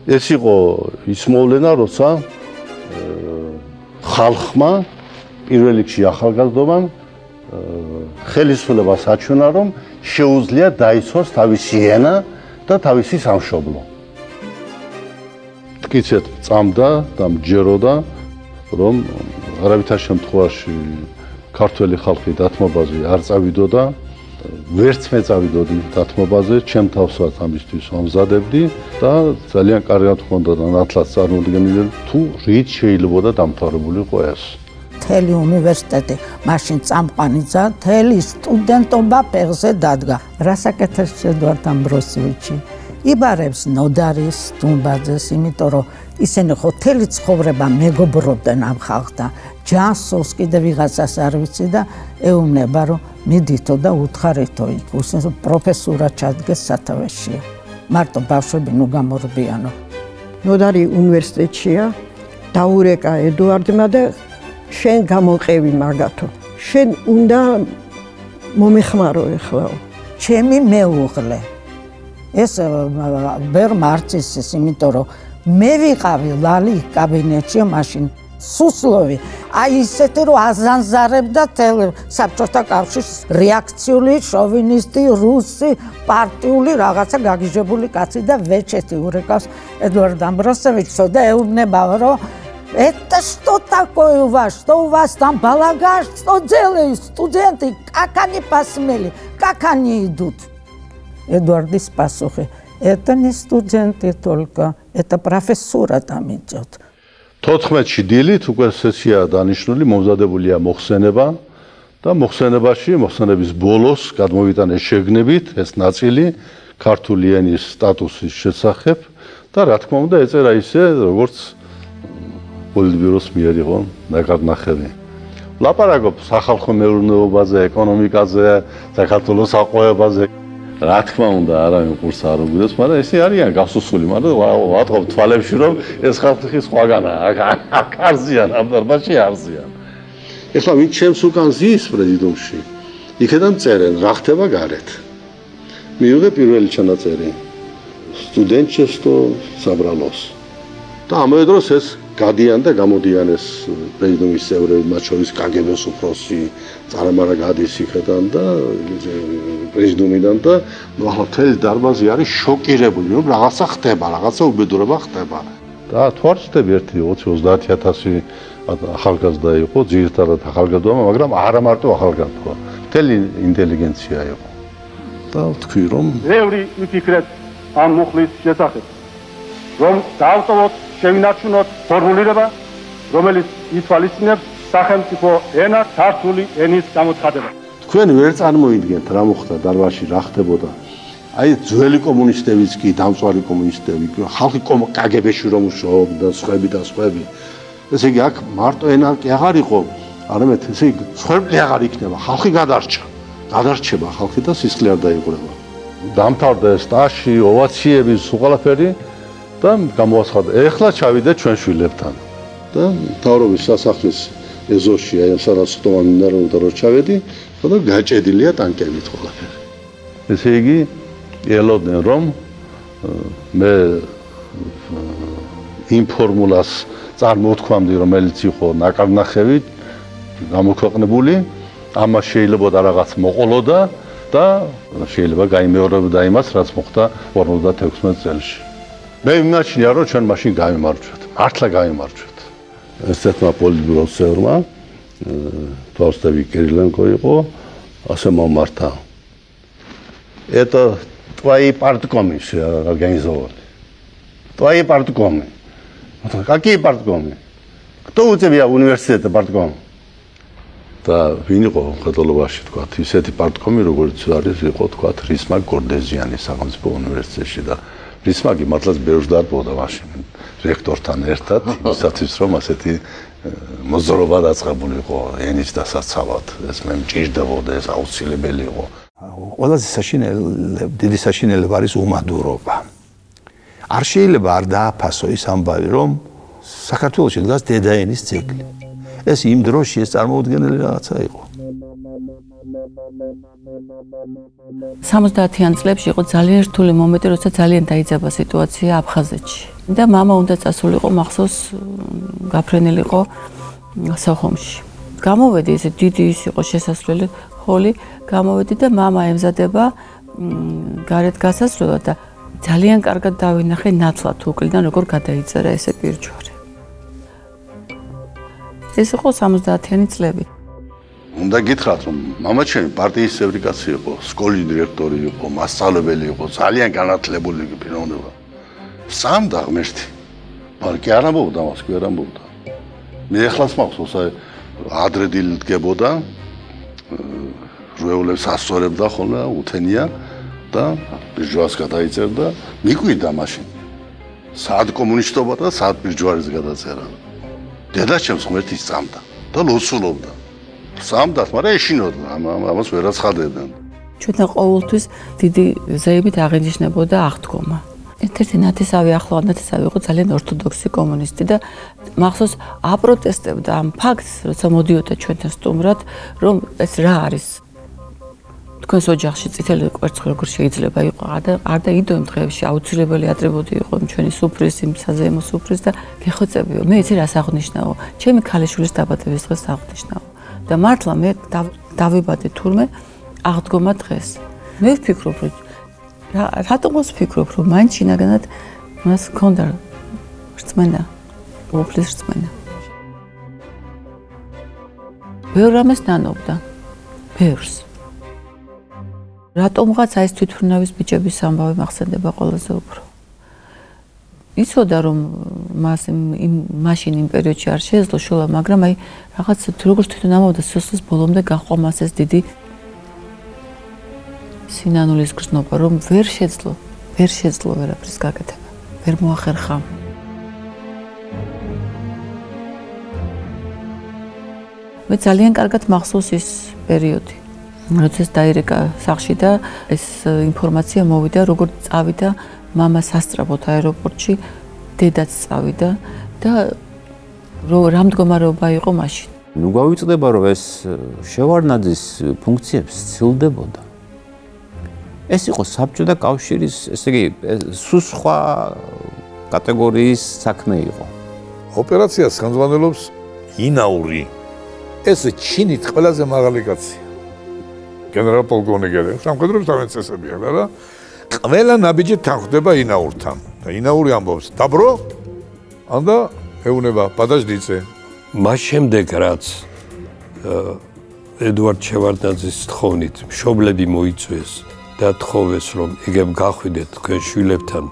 S2: ეს იყო ის მოვლენა, როცა ხალხმა პირველ რიგში ახალგაზრდობამ ხელისუფლებას აჩვენა, რომ შეუძლია დაიცვას თავისი ენა და თავისი სამშობლო. მტკიცედ წამდა და მჯეროდა, რომ არავითარ შემთხვევაში ქართველი ხალხი დათმობაზე არ წავიდოდა, ვერც მე წავიდოდი დათმობაზე, ჩემ თავსაც ამისთვის ვამზადებდი და ძალიან კარგად ხონდა და ნათლად წარმოუდგენელი, თუ რით შეიძლება დამთავრებულიყო ეს.
S19: მთელი უნივერსიტეტი მაშინ წამყვანიცა, მთელი სტუდენტობა ფეხზე დადგა. რასაკეთებს ედვარდ ამბროსევიჩი? იბარებს ნოდარის, დუმბაძეს, იმიტომ რომ ისინი ხო მთელი ცხოვრება მეგობრობდნენ ამ ხალხთან. ჯანსოს კიდე ვიღაცას არ ვიცი და ეუბნება, რომ მიდითო და უთხარითო იქ, პროფესურა ჩადგეს სათავეში. მარტო ბავშვები ნუ გამორბიანო.
S23: ნოდარი უნივერსიტეტშია, დაურეკა ედვარდმა და შენ გამოყევი მაგათო. შენ უნდა მომეხმარო ეხლაო.
S19: ჩემი მეუღლე. ეს ვერ მარცის ის, იმიტომ რომ მე ვიყავი ლალი კაბინეტში მაშინ სუსლოვი. აი ისეთი რომ აზანზარებდა საბჭოთა კავშირის რეაქციული, შოვინისტი, რუსი, პარტიული რაღაცა გაგიჟებული კაცი და ვეჩეთი ურეკავს ედვარდ ამბროსევიჩს და ეუბნება რომ это что такое у вас? Что у вас там балаган? Что делают студенты? Как они посмели? Как они идут? Эдуардис пасухи. Это не студенты только, это профессура там идет.
S2: 14-ში დილით უკვე სესია დანიშნული, მომზადებულია მოხსენება და მოხსენების ბოლოს გადმოვიტანეს შეგნებით ეს ნაწილი ქართული ენის სტატუსის შესახებ და რა თქმა უნდა ეწერა ისე როგორც პოლიტბიუროს მიერ იყო ნაკარნახევი. ლაპარაკობ სახალხო მეურნეობაზე, ეკონომიკაზე, საქართველოს აყვავებაზე. რა თქმა უნდა, არავინ ყურს არ უგდებს, მაგრამ ესე არიან გასუსული, მაგრამ ვატყობ თვალებში რომ ეს ხალხი სხვაგანაა. აქ არზიან, ამ დარბაზში არზიან. ეხლა ვინ ჩემს უკან ზის პრეზიდენტში? იქიდან წერენ, რა ხდება გარეთ. მივიღე პირველი ჩანაწერი. სტუდენტჩესტო საბრალოს. და ამავე დროს ეს გადიან და გამოდიან ეს პრეზიდენტის წევრები, მათ შორის კგბ-ს უფროსი, წარამარა გადის იქიდან და პრეზიდენტიდან და ახლა მთელი დარბაზი არის შოკირებული, რომ რაღაცა ხდება, რაღაცა უბედურება ხდება. და თუ არ ვწდები 20-30,000 ახალგაზრდა იყო, ძირითადად ახალგაზრდა, მაგრამ არა მარტო ახალგაზრდა, მთელი ინტელიგენცია იყო. და ვთქვი რომ
S9: ბევრი მიფიქრეთ ამ მუხლის შესახებ, რომ დავტოვოთ, შევინარჩუნოთ ფორმულირება, რომელიც ითვალისწინებს სახელმწიფო ენა ქართული ენის გამოცხადება.
S2: თქვენ ვერ წარმოიდგენთ რა მოხდა დარბაზში, რა ხდებოდა. აი ძველი კომუნისტებიც კი, დამწვარი კომუნისტები, ხალხი კგბ-ში რომ მუშაობდა, სხვები. ესე იგი აქ მარტო ენა კი აღარ იყო, არამედ ესე იგი სხვერპლი აღარ იქნება, ხალხი გადარჩება ხალხი და სისხლი არ დაიყურება. დამთავრდა ეს სტაჟი, ოვაციები, სულ ყველაფერი და გამოაცხადა. ეხლა ჩავიდე ჩვენ შვილებთან. და მთავრობის სასახლის ეზოში, აი ამ სარასტოვანი ნაროდა რო ჩავედი, და გაჭედილია ტანკებით ყველაფერი. ესე იგი ელოდნენ რომ მე იმ ფორმულას წარმოთქვამდი, რომელიც იყო ნაკარნახევით გამოქვეყნებული, ამას შეიძლება რაღაც მოყოლოდა და შეიძლება გაიმეორებოდა იმას, რაც მოხდა 56 წელს. მე მიმაჩნია, რომ ჩვენ მაშინ გავიმარჯვეთ, მართლა გავიმარჯვეთ. ესეთმა პოლიტბიუროს წევრმა Толстовი Кириленко იყო, ასე მომართა. Это твои парткомы организовали. Твои парткомы. Какие парткомы? Кто у тебя университета партком? და ვინ იყო ხელოვანში თქვა ისეთი პარტკომი როგორც არის იყო თქვა რისმაგ გორდეზიანი სახელმწიფო უნივერსიტეტში და რისმაგი მართლაც ბევრს დარბოდა მაშინ რექტორთან ერთად ისაცის რომ ასეთი მოზრობა დაწყებულიყო ენის დასაცავად ეს მე მჭირდებოდა ეს აუცილებელი იყო
S15: ყველაზე დიდი საშინელება არის უმადურობა არ შეიძლება არ დააფასო ის ამბავი რომ საქართველოში დგას დედაენის ძეგლი ეს იმ დროში ეს წარმოუდგენელი რაღაცა იყო.
S8: 70-იან წლებში იყო ძალიან რთული მომენტი, როცა ძალიან დაიძაბა სიტუაცია აფხაზეთში. და мама უნდა წასულიყო მახსოვს გაფრენილიყო სოხუმში. გამოვედი ესე დიდი ის იყო შესასვლელი ჰოლი, გამოვედი და мама ემზადება გარეთ გასასვლელად და ძალიან კარგად დავინახე ნაცვლად უკლიდან როგორ გადაიწერა ესე პირჯვარი. ეს იყო 70-იანი წლები.
S2: უნდა გითხრათ რომ мама ჩემი პარტიის წევრი კაცი იყო, სკოლის დირექტორი იყო, მასწავლებელი იყო, ძალიან განათლებული პიროვნება. სამდა ღმერთი. მაგრამ კი არ ამბობდა მას, კი არ ამბობდა. მე ახლაც მახსოვს აი ადრე დილდგებოდა რუეულებს ასწორებდა ხოლმე უთენია და ბირჯვარს გადაიწერდა, მიკვიდა მაშინ. სად კომუნისტობა და სად ბირჯვარის გადაწერა. დედა ჩემს ღმერთის წამდა და ლოცულობდა. წამდათ, მაგრამ ეშინოდა, ამას ვერ აცხადებდნენ.
S8: ჩვენთან ყოველთვის დიდი ზეებით აღინიშნებოდა აღდგომა. ერთ-ერთი ნათესავი ახლო ნათესავი იყო ძალიან ორთოდოქსი კომუნისტი და მახსოვს აპროტესტებდა ამ ფაქტს, როცა მოდიოდა ჩვენთან სტუმრად, რომ ეს რა არის. თქვენს ოჯახში წითელი კვერცხი როგორ შეიძლება იყო, არ დაიდო იმ დღეებში აუცილებელი ატრიბუტი იყო ჩვენი სუფრის, იმ საზეიმო სუფრის და გეხოცებიო. მე იცი რას აღნიშნაო, ჩემი ქალიშვილის დაბადების დღეს აღნიშნაო. და მართლა მე დავიბადე თურმე აღდგომა დღეს. მე ვფიქრობ, რომ რატომ ვფიქრობ, რომ მაინც შინაგანად მას ჰქონდა რწმენა, უფლის რწმენა. ბევრ რამეს ნანობდა, ბევრს. რატომღაც აი ეს თვითმფრინავის ბიჭების ამბავი მახსენდება ყველაზე უფრო. იცოდა რომ მას მაშინ იმ პერიოდში არ შეეძლო შოლა, მაგრამ აი რაღაც როგორც თვითონ ამბობდა სიცოცხლის ბოლომდე გაჰყვა მას ეს დიდი სინანულის გრძნობა, რომ ვერ შეძლო ვერაფრის გაკეთება, ვერ მოახერხა. მე ძალიან კარგად მახსოვს ის პერიოდი. როდესაც დაირეკა სახლში და ეს ინფორმაცია მოვიდა, როგორც წავიდა მამა სასწრაფოდ აეროპორტში, დედაც წავიდა და რა მდგომარეობა იყო მაშინ.
S14: ნუ გავიწდება რომ ეს შევარდნაძის ფუნქციებს ცილდებოდა. ეს იყო საბჭოთა კავშირის, ესე იგი, სულ სხვა კატეგორიის საქმე იყო.
S10: ოპერაციას ხელმძღვანელობს ინაური. ეს ჩინით ყველაზე მაღალი კაცია. გენერალ-პოლკოვნიკი, სამხედრო თავმჯდომარე ახლა რა. ყველა ნაბიჯი თანხდება ინაურთან. და ინაური ამბობს: "დაბრო?" ანდა ეუნება პადაჟდიცე.
S5: მას შემდეგ რაც ედუარდ შევარდნაძის თხოვნით მშობლები მოიწვიეს და თხოვეს რომ იგებ გახვიდეთ თქვენ შვილებთან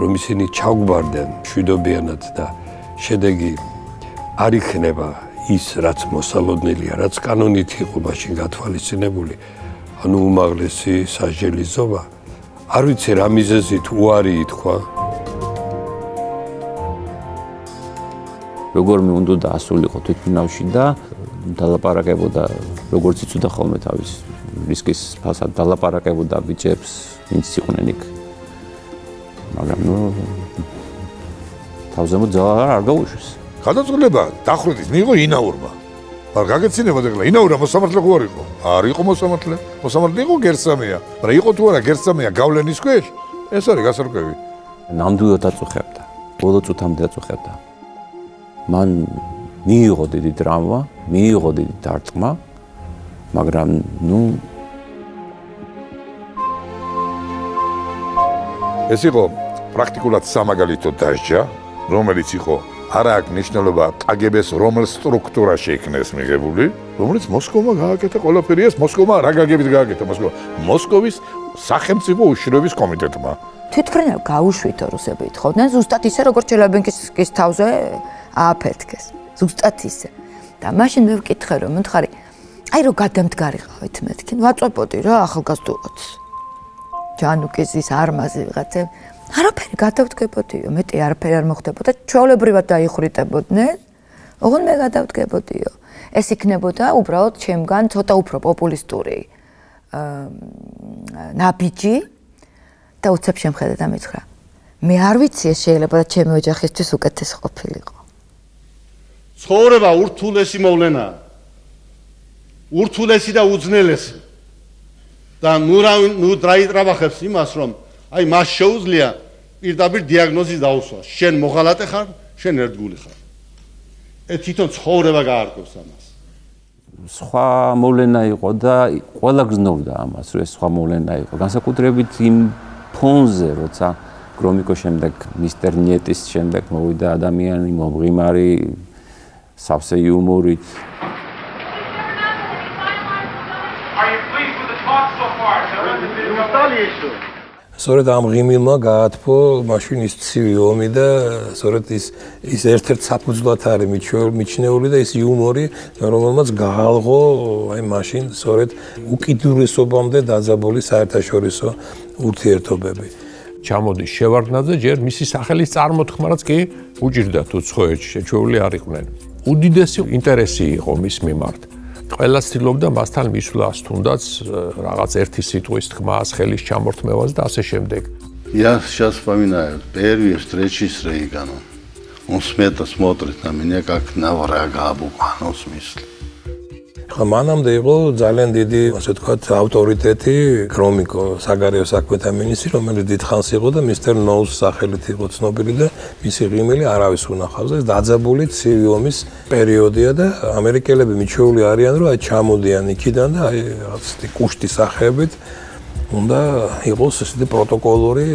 S5: რომ ისინი ჩაგვბარდნენ მშვიდობიანად და შედეგი არ იქნება ის რაც მოსალოდნელია, რაც კანონით იყო მაშინ გათვალისწინებული, ანუ უმაღლესი სასჯელის ზომა. არ ვიცი რა მიზეზით უარი ითქვა.
S14: როგორ მე უნდა ასულიყო თვითმფრინავში და დალაპარაკებოდა, როგორც იცოდა ხოლმე თავის რისკის ფასად დალაპარაკებოდა ბიჭებს, ვინც იყვნენ იქ. მაგრამ ნუ თავზე მოძალა არ გაუშვეს.
S10: გადაწყვეტილება დახვრეტის მიიღო ინაურმა. მაგრამ გაგეცინებათ ახლა ინაურა მოსამართლე ხო არ იყო? არ იყო მოსამართლე. მოსამართლე იყო გერცამია. მაგრამ იყო თუ არა გერცამია გავლენის ქვეშ? ეს არის გასარკვევი.
S14: ნამდვილად აწუხებდა. ბოლო წუთამდე აწუხებდა. მან მიიღო დიდი ტრამვა, მიიღო დიდი დარტყმა, მაგრამ ნუ
S10: ეს იყო პრაქტიკულად სამაგალითო დასჯა, რომელიც იყო არა აქვს ნიშნულობა კგბ-ს რომელ სტრუქტურაში იქნეს მიღებული, რომელიც მოსკოვმა გააკეთა ყველაფერი ეს მოსკოვმა რა გაგებით გააკეთა მოსკოვის სახელმწიფო უშიშროების კომიტეტმა.
S22: თვითმფრინავ გაუშვითო რუსები ეთხოვდნენ ზუსტად ისე როგორც ჩელაბინსკის თავზე ააფეთქეს. ზუსტად ისე. და მაშინ მე ვკითხე რომ მითხარი აი რომ გადამდგარიყავით მეთქი, ვაწვებოდი რა ახალგაზრდულად. ჯანუკის არმაზი ვიღაცა არაფერი გადავდგებოდიო, მეტი არაფერი არ მოხდებოდა, ჩვეულებრივად დაიხრიტებოდნენ. ოღონდ მე გადავდგებოდიო. ეს იქნებოდა უბრალოდ ჩემგან ცოტა უფრო პოპულისტური ნაბიჯი და უცებ შემხედა და მითხრა. მე არ ვიცი ეს შეიძლება და ჩემი ოჯახისთვის უკეთესი ყოფილიყო.
S18: ცხოვრება ურთულესი მოვლენაა. ურთულესი და უძნელესი. და ნუ დრაიტრაბახებს იმას რომ აი მას შეუძლია პირდაპირ დიაგნოზის დაუსვა. შენ მოღალატე ხარ, შენ ერთგული ხარ. თვითონ ცხოვრება გაარკვევს ამას.
S14: სხვა მოვლენა იყო და ყველა გრძნობდა ამას, რომ ეს სხვა მოვლენა იყო. განსაკუთრებით იმ ფონზე, როცა გრომიკოს შემდეგ, მისტერ ნიეტის შემდეგ მოვიდა ადამიანი მომღიმარი სავსე იუმორით.
S5: სწორედ ამ ღიმილმა გაათფო მაშინ ის ცივი ომი და სწორედ ის ერთ-ერთ საფუძვლად არის მიჩნეული და ის იუმორი, რომელმაც გაალღო აი მაშინ სწორედ უკიდურესობამდე დაძაბული საერთაშორისო ურთიერთობები.
S7: ჩამოდის შევარდნაძე, ჯერ მისი სახელის წარმოთქმაც კი უჭირდა თუ ცხოველში შეჩეული არ იყვნენ. უდიდესი ინტერესი იყო მის მიმართ. ყველა ცდილობდა მასთან მისვლას, თუნდაც რაღაც ერთი სიტყვის თქმას, ხელის ჩამორთმევას და ასე შემდეგ.
S2: Я сейчас вспоминаю первую встречу с Рейганом. Он смело смотрит на меня как на врага в буквальном смысле.
S5: ხა მანამდე იყო ძალიან დიდი, ასე ვთქვათ, ავტორიტეტი გრომიკო საგარეო საქმეთა მინისტრი, რომელიც დიდხანს იყო და მისტერ ნოუს სახელით იყო ცნობილი და მისი ღიმილი არავის უნახავს. ეს დაძაბული ცივი ომის პერიოდია და ამერიკელები მიჩვეული არიან, რომ აი ჩამოდიან იქიდან და აი რაღაც კუშტი სახეებით უნდა იყოს ესეთი პროტოკოლური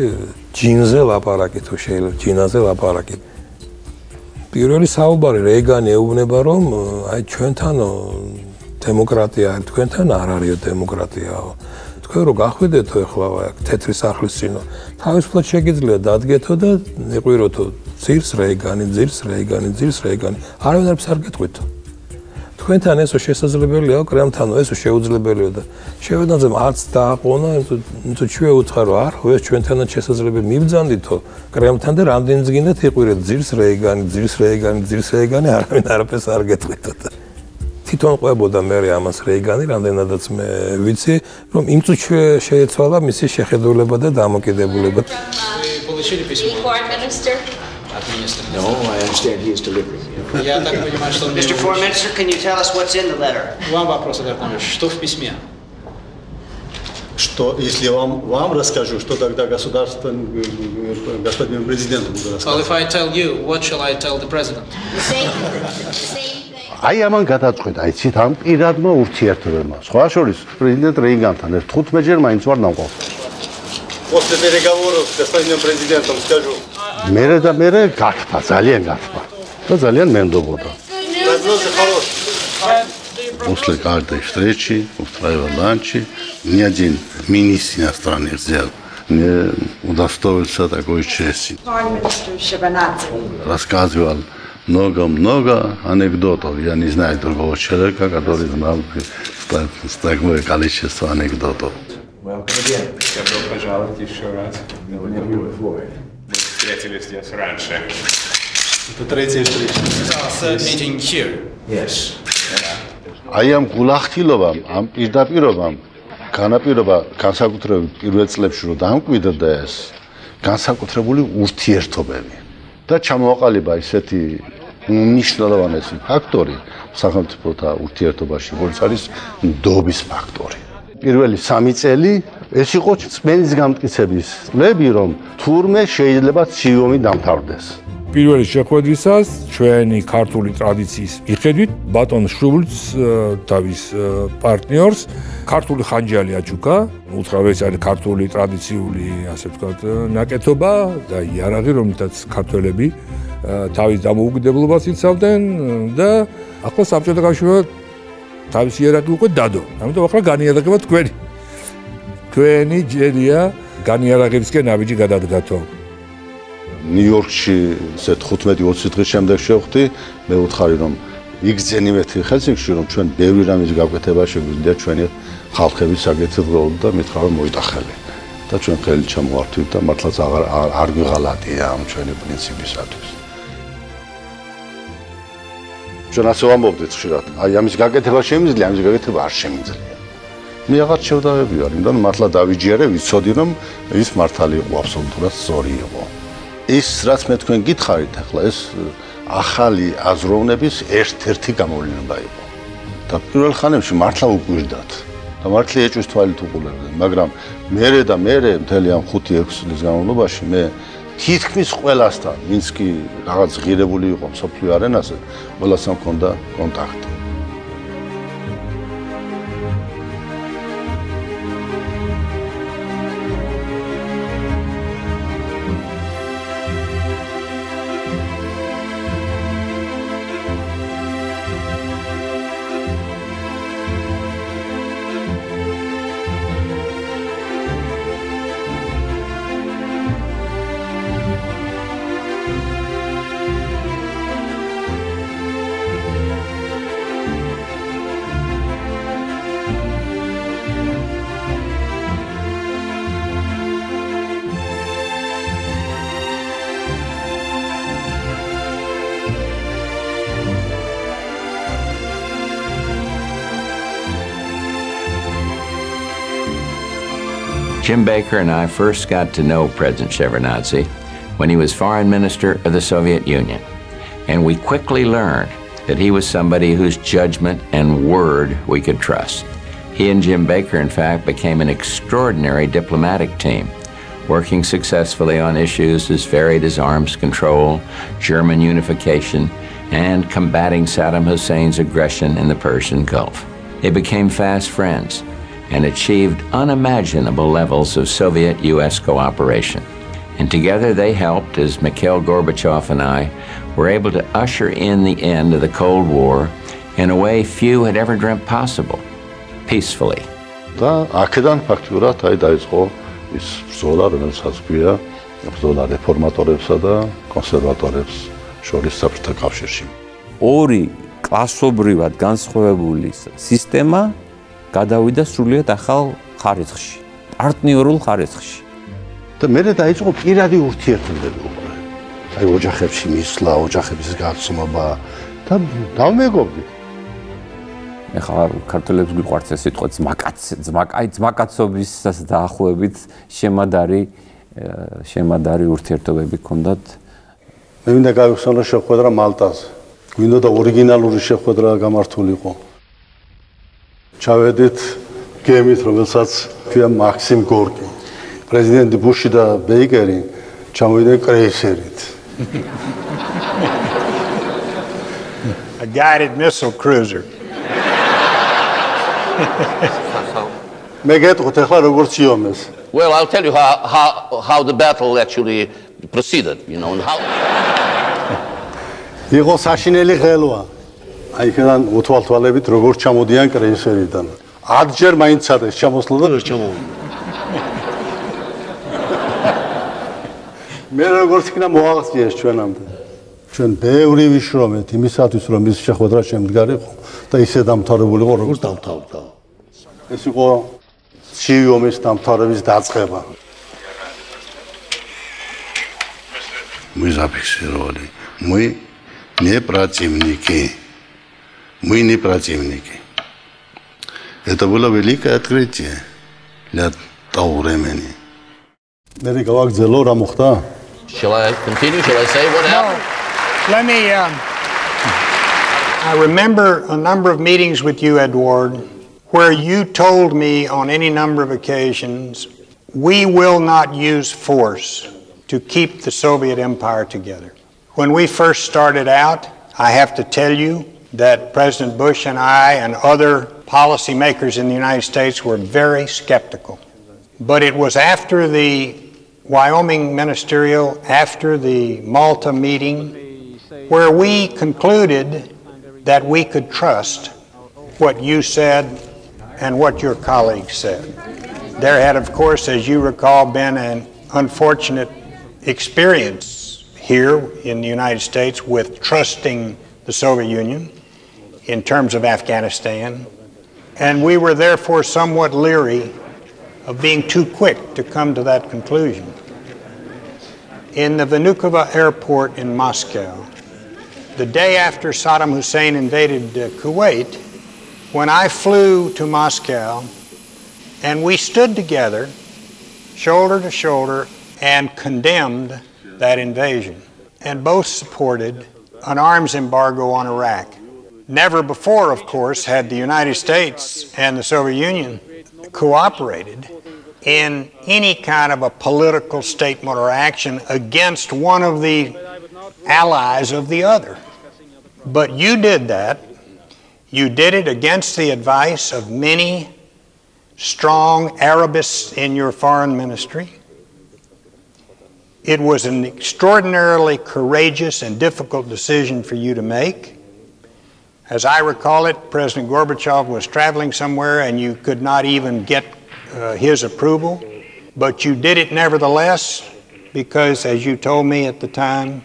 S5: ჯინზე ლაპარაკი თუ შეიძლება ჯინაზე ლაპარაკი. პირველი საუბარი რეიგანი ეუბნება, რომ აი ჩვენთან დემოკრატია თქვენთან არ არისო დემოკრატიაო. თქვენ რო გახვიდეთო ახლა აქ თეთრი სახლის წინო თავისუფლად შეგიძლია დადგეთო და იყვიროთო ძირს რეიგანი არავინ არ გეტყვითო თქვენთან ესო შესაძლებელია კრემთანო ესო შეუძლებელია და შევედანზე არც დააყონა თუ ჩვენ უცხარო არ ეს ჩვენთანაც შესაძლებელი მიბძანდითო კრემთან და რამდენიც გინდათ იყვირეთ ძირს რეიგანი არავინ არაფერს არ გეტყვითო და თვითონ ყვებოდა მე ამას რეიგანი რამდენადაც მე ვიცი რომ იმ წუთში შეეცვალა მისი შეხედულება და დამოკიდებულება
S11: No, I understand he is delivering. Mr. Foreign Minister, can you tell us what's in the letter?
S13: Вам вопрос, Александр Ильич, что в письме?
S2: Что, если я вам расскажу, что тогда господин президенту буду рассказывать?
S13: Well, if I tell you, what shall I tell the president?
S2: აი ამან გადაწყვეტა, იცით, ამ პირადმა ურთიერთობებმა. სხვა შორის, პრეზიდენტ რეიგანთან ერთ 15-ჯერ მაინც ვარ ნამყოფი.
S18: После переговоров с господином президентом скажу.
S2: მერე გათბა, ძალიან გათბა. და ძალიან мендобода.
S18: Прогнозы хорошие.
S2: После каждой встречи устраивал ланчи. Ни один министр иностранных дел не удостоился такой чести. Рассказывал много анекдотов. Я не знаю другого человека, который знал такое количество анекдотов.
S16: Добро пожаловать еще раз. Мы встретились здесь раньше.
S2: Это третья встреча.
S13: Meeting here.
S16: Yes.
S2: აი ამ გულახდილობამ, ამ პირდაპირობამ განაპირობა განსაკუთრებით პირველ წლებში რომ დამკვიდრდა ეს განსაკუთრებული ურთიერთობები და ჩამოაყალიბა ისეთი მნიშვნელოვანი ფაქტორი სახელმწიფოთა ურთიერთობაში, როგორც არის ნდობის ფაქტორი. პირველი 3 წელი ეს იყო წმენის გამტკიცების წლები, რომ თურმე შეიძლება ცივომი დამთავრდეს.
S10: პირველი შეხვედრისას ჩვენი ქართული ტრადიციის მიხედვით ბატონ შუბლიც თავის პარტნიორს ქართული ხანჯალი აჩუქა, უცხოეს არის ქართული ტრადიციული, ასე ვთქვათ, ნაკეთობა და იარაღი, რომელთაც ქართველები თავის დამოუკიდებლობას იცავდნენ და ახლა საბჭოთა კავშირმა თავის იარაღი უკვე დადო. ამიტომ ახლა განიარაღება თქვენი ჯერია განიარაღებისკენ ნაბიჯი გადადგათო.
S2: ნიუ-იორკში 15-20 დღის შემდეგ შევხვდი, მე ვუთხარი რომ იგზენიმეთი ხელსინკში რომ ჩვენ ბევრი რამის გაკვეთება შეგვიძლია ჩვენი ხალხების საკეთილდღეობ და მითხრა რომ მოიტახელი და ჩვენ ხელი ჩამოვართვით და მართლაც არ გვიღალატია ამ ჩვენი პრინციპისათვის. ჩვენ ასე ვამბობდით ხშირად, აი ამის გაკეთება შემიძლია, ამის გაკეთება არ შემიძლია. მე აღარ შევდავები ვარ, იმიტომ მართლა დავიჯერე, ვიცოდი რომ ის მართალი იყო, აბსოლუტურად სწორი იყო. ის რაც მე თქვენ გითხარით ახლა ეს ახალი აზროვნების ერთ-ერთი გამოვლენა იყო. და პირველ ხანებში მართლა უკვირდათ. და მართლა ეჭვის თვალით უყურებდნენ, მაგრამ მე მთელი ამ 5-6 წლის განმავლობაში მე თითქმის ყველასთან, ვინც კი რაღაც ღირებული იყო მსოფლიო არენაზე, ყველასთან მქონდა კონტაქტი.
S17: Jim Baker and I first got to know President Shevardnadze when he was foreign minister of the Soviet Union, and we quickly learned that he was somebody whose judgment and word we could trust. He and Jim Baker, in fact, became an extraordinary diplomatic team, working successfully on issues as varied as arms control, German unification, and combating Saddam Hussein's aggression in the Persian Gulf. They became fast friends and achieved unimaginable levels of Soviet-U.S. cooperation. And together they helped, as Mikhail Gorbachev and I were able to usher in the end of the Cold War in a way few had ever dreamt possible, peacefully.
S2: და აქედან ფაქტიურად დაიწყო ის ბრძოლა, რომელსაც ქვია ბრძოლა რეფორმატორებსა და კონსერვატორებს შორის საბჭოთა კავშირში.
S14: ორი კლასობრივად განსხვავებული სისტემა გადავიდა სრულიად ახალ ხარისხში, პარტნიორულ ხარისხში.
S2: და მე დაიწყო პირადი ურთიერთობები უკვე. აი ოჯახებში მისვლა, ოჯახების გაცნობა და დავმეგობდი.
S14: ეხლა ქართველებს გვიყვარს ეს სიტყვა ძმაკაცობის დაახლოებით შემადარი ურთიერთობები ჰქონდათ.
S2: მე მინდა გავიხსენო შეხვედრა მალტაზე. გვინდა და ორიგინალური შეხვედრა გამართულიყო. ჩავედით გემით, რომელსაც ქვია მაქსიმ გორკი. პრეზიდენტი ბუში და ბეიკერი ჩამოვიდნენ კრეისერით.
S12: A guided missile cruiser.
S2: მე გეტყვით ახლა როგორც იომეს.
S20: Well, I'll tell you how the battle actually proceeded, you know, and how
S2: იყო საშინელი ღელვა. აი იქიდან უთვალთვალებით როგორ ჩამოდიან კრეისერიდან. 10 ჯერ მაინც ades ჩამოსვლა და ვერ ჩამოვიდა. მე როგორც იქნა მოაღწიეს ჩვენამდე. ჩვენ ბევრი ვიშრომეთ იმისათვის რომ ის შეხვედრა შემდგარიყო და ისე დამთავრებულიყო როგორც დამთავრდა. ეს იყო ციომის დამთავრების დაწყება. Мы зафиксировали. Мы не противники. Мы не противники. Это было великое открытие для того времени. მე გავაგზელო რა მოხდა?
S20: Shall I continue? Shall I say what happened?
S12: Let me, I remember a number of meetings with you, Edward, where you told me on any number of occasions, we will not use force to keep the Soviet Empire together. When we first started out, I have to tell you that President Bush and I and other policymakers in the United States were very skeptical. But it was after the Wyoming ministerial, after the Malta meeting, where we concluded that we could trust what you said and what your colleagues said. There had, of course, as you recall, been an unfortunate experience here in the United States with trusting the Soviet Union in terms of Afghanistan, and we were therefore somewhat leery of being too quick to come to that conclusion. In the Vnukovo airport in Moscow, the day after Saddam Hussein invaded Kuwait, when I flew to Moscow and we stood together, shoulder to shoulder, and condemned that invasion, and both supported an arms embargo on Iraq. Never before, of course, had the United States and the Soviet Union cooperated in any kind of a political statement or action against one of the allies of the other. But you did that. You did it against the advice of many strong Arabists in your foreign ministry. It was an extraordinarily courageous and difficult decision for you to make. As I recall it, President Gorbachev was traveling somewhere and you could not even get his approval, but you did it nevertheless because, as you told me at the time,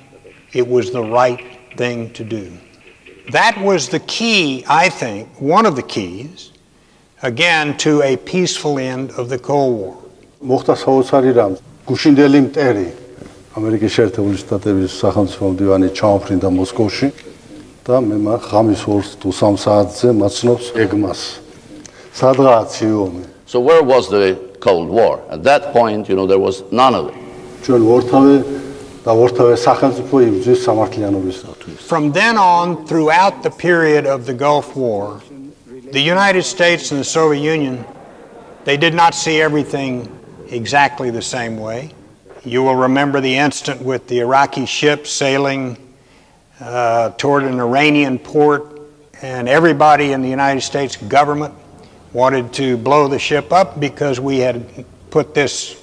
S12: it was the right thing to do. That was the key, I think, one of the keys, again, to a peaceful end of the Cold War.
S2: მოხდა საოცარი რამ. გუშინდელი მტერი ამერიკის შეერთებული შტატების სახელმწიფო მდივანი ჩაუფრინდა მოსკოვში და მე ხამის 2 თუ 3 საათზე მაცნობს ეგმას. სადღაც იომი.
S20: So where was the Cold War? At that point, you know, there was none of it.
S2: ჩვენ ორთავე სახელმწიფო იბრძვის სამართლიანობისათვის.
S12: From then on, throughout the period of the Gulf War, the United States and the Soviet Union, they did not see everything exactly the same way. You will remember the incident with the Iraqi ship sailing toward an Iranian port, and everybody in the United States government wanted to blow the ship up because we had put this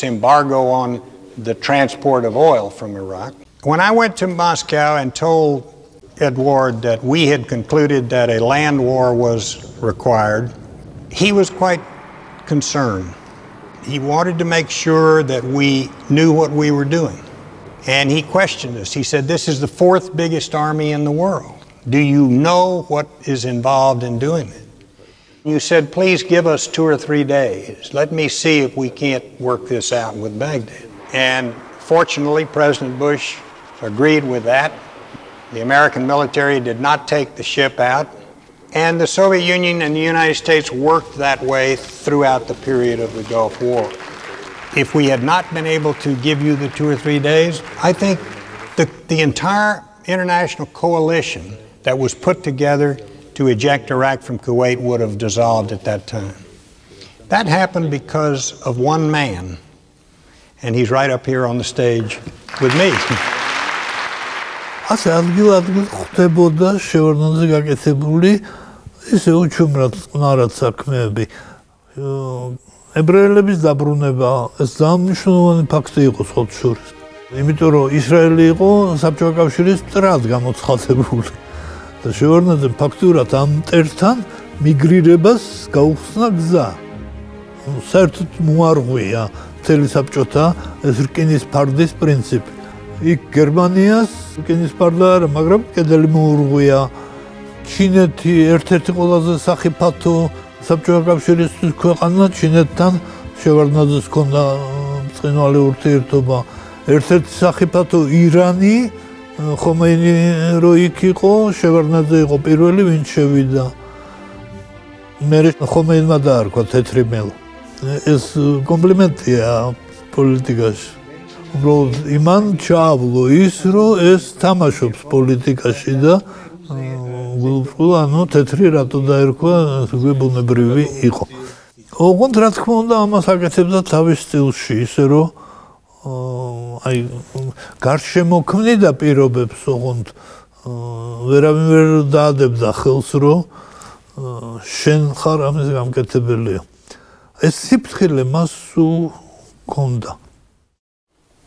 S12: embargo on the transport of oil from Iraq. When I went to Moscow and told Edward that we had concluded that a land war was required, he was quite concerned. He wanted to make sure that we knew what we were doing. And he questioned us. He said, this is the 4th biggest army in the world. Do you know what is involved in doing it? You said, please give us 2 or 3 days. Let me see if we can't work this out with Baghdad. And fortunately, President Bush agreed with that. The American military did not take the ship out. And the Soviet Union and the United States worked that way throughout the period of the Gulf War. If we had not been able to give you the 2 or 3 days, I think the entire international coalition that was put together to eject Iraq from Kuwait would have dissolved at that time. That happened because of one man, and he's right up here on the stage with me.
S4: ასე ადგილ-ადგილ ხდებოდა შევარდნაძე გაკეთებული ისე უჩუმრად ყნარად საქმეები. ებრაელების დაბრუნება ეს ძალიან მნიშვნელოვანი ფაქტი იყო სხვათა შორის. იმიტომ რომ ისრაელი იყო საბჭოთა კავშირის მტრად გამოცხადებული. და შევარდნაძემ ფაქტურად ამ მტერთან მიგრირებას გაუხსნა გზა. საერთოდ მოარღვია მთელი საბჭოთა ეს რკინის ფარდის პრინციპი. იქ გერმანიას რკინის ფარდა არა, მაგრამ კედელი მოურღვია. ჩინეთი ერთ-ერთი ყველაზე სახიფათო საბჭოთა კავშირისთვის ქვეყანა, ჩინეთთან შევარდნაძეს ჰქონდა ბრწყინვალე ურთიერთობა. ერთ-ერთი სახიფათო ირანი, ხომეინი რო იქ იყო, შევარდნაძე იყო პირველი, ვინც შევიდა. მერე ხომეინმა დაარქვა თეთრი მელ. ეს კომპლიმენტია პოლიტიკაში. უბრალოდ იმან ჩაავლო ის, რომ ეს თამაშობს პოლიტიკაში და ანუ თეთრი რატო დაერქვა, გვებუნებრივი იყო. ოღონდ რა თქმა უნდა ამას აკეთებდა თავის სტილში, ისე რომ აი გარშემოქმნიდა პირობებს, ოღონდ ვერავინ ვერ დაადებდა ხელს, რომ შენ ხარ ამის გამკეთებელია. ეს სიფრთხილე მას ჰქონდა.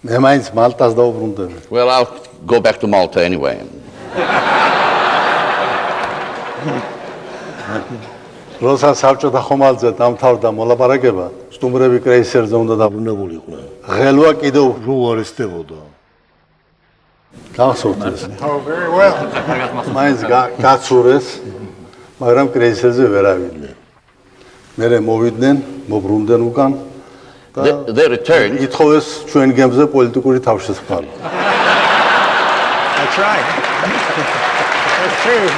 S2: მე მაინც მალტას დაუბრუნდები.
S20: Well, I'll go back to Malta anyway.
S2: როცა საბჭოთა ხომალდზე დამთავრდა მოლაპარაკება, სტუმრები კრეისერზე უნდა დაბრუნებულიყვნენ. ღელვა კიდევ რუარესდებოდა. გახსოვთ ეს?
S12: Oh, very well.
S2: მაინც გაცურეს, მაგრამ კრეისერზე ვერავინ. მერე მოვიდნენ, მობრუნდნენ უკან.
S20: They returned.
S2: ითხოვეს ჩვენ გემზე პოლიტიკური თავშესაფარი.
S12: That's right. That's true.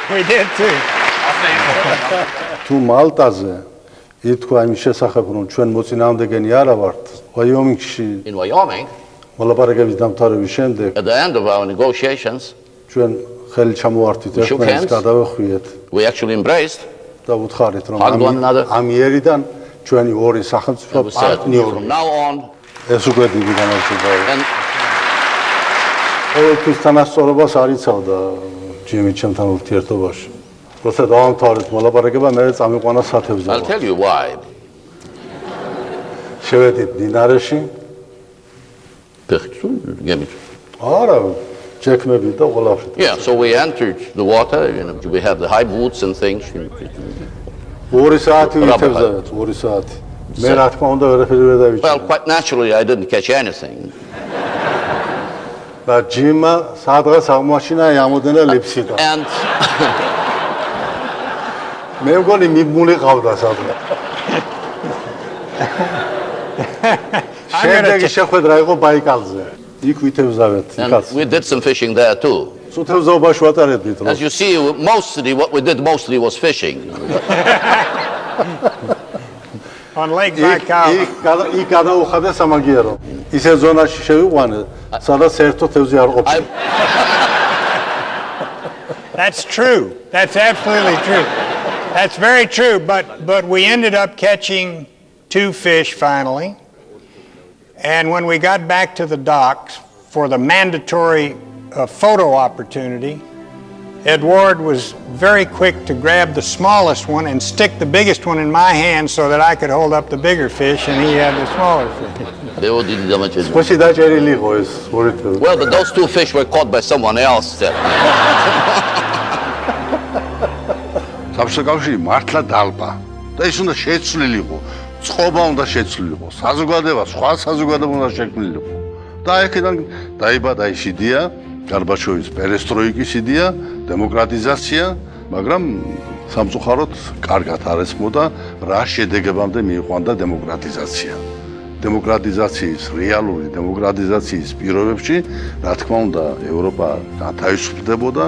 S12: We did too.
S2: თუ მალტაზე ითქვა იმის შესახებ, რომ ჩვენ მოწინააღმდეგენი არა ვართ, ვაიომინგში
S20: In Wyoming,
S2: მოლაპარაკების დამთავრების შემდეგ
S20: at the end of our negotiations,
S2: ჩვენ ხელი ჩამოვართვით ერთმანეთს გადავეხვიეთ.
S20: We actually embraced.
S2: და უთხარით რომ ამ იერიდან ჩვენი ორი სახელმწიფო პარტნიორი
S20: from now on
S2: ეს უკვე დიდი განაცხადება. ყოველთვის თანასწორობას არ იცავდა ჯიმი ჩემთან ურთიერთობაში. როცა დავამთავრეთ მოლაპარაკება, მე წამიყვანა სათევზაო.
S20: I'll tell you why.
S2: შევედით დინარეში. არა, ჩექმები და ყველაფერი.
S20: Yeah, so we entered the water, we had the high boots and things.
S2: 2 საათი ვითევზავთ, 2 საათი. მე რა თქმა უნდა ვერაფერი ვერ დავიჭირე.
S20: Well, quite naturally I didn't catch anything.
S2: და ჯიმა სადღაც აღმოაჩინა ამოდენა ლიფსიდა.
S20: And
S2: მე მგონი მიბმული ყავდა სადღაც. შემდეგი შეხვედრა იყო ბაიკალზე. იქ ვითევზავთ,
S20: and we did some fishing there too.
S2: სუთევზაობაში ვატარებდით.
S20: As you see, what we did mostly was fishing.
S12: On Lake Baikal.
S2: იქ გადაუხადა სამაგიერო. ისე ზონაში შევიყვანეთ, სადაც ერთო თევზი არ ყოფილა.
S12: That's true. That's absolutely true. That's very true, but we ended up catching 2 fish finally. And when we got back to the docks for the mandatory photo opportunity, Edward was very quick to grab the smallest one and stick the biggest one in my hand so that I could hold up the bigger fish and he had the smaller fish.
S20: Well, but those 2 fish were caught by someone else.
S2: საბჭოთა კავშირი მართლა დალბა და ის უნდა შეცვლილიყო, წყობა უნდა შეცვლილიყო, საზოგადოება, სხვა საზოგადოება უნდა შექმნილიყო. და აქედან დაიბადა ის იდეა, გორბაჩოვის პერესტროიკის იდეა, დემოკრატიზაცია, მაგრამ სამწუხაროდ კარგად არ ესმოდა რა შედეგებამდე მიიყვანდა დემოკრატიზაცია. დემოკრატიზაციის, რეალური დემოკრატიზაციის პირობებში, რა თქმა უნდა, ევროპა გათავისუფლდებოდა,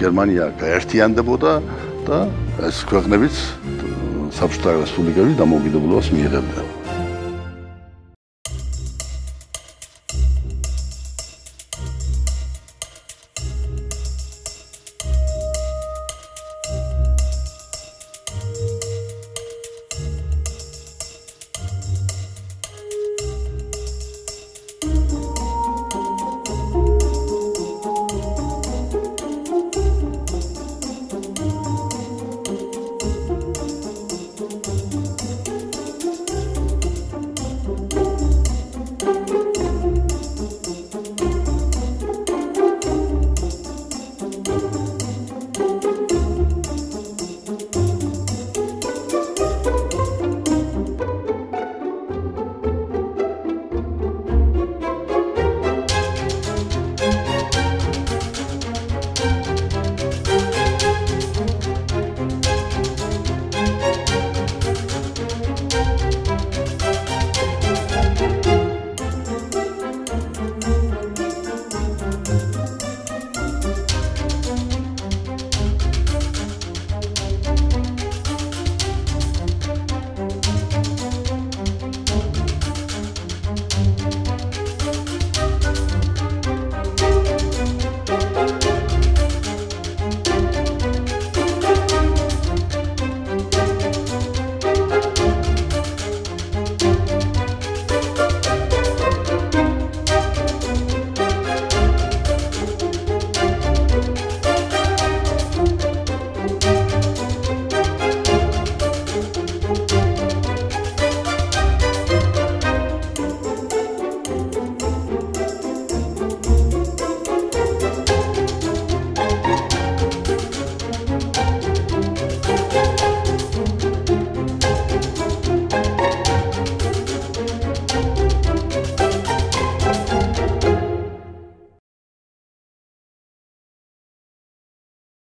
S2: გერმანია გაერთიანდებოდა და ეს ქვეყნებიც საბჭოთა რესპუბლიკების დამოუკიდებლობას მიიღებდნენ.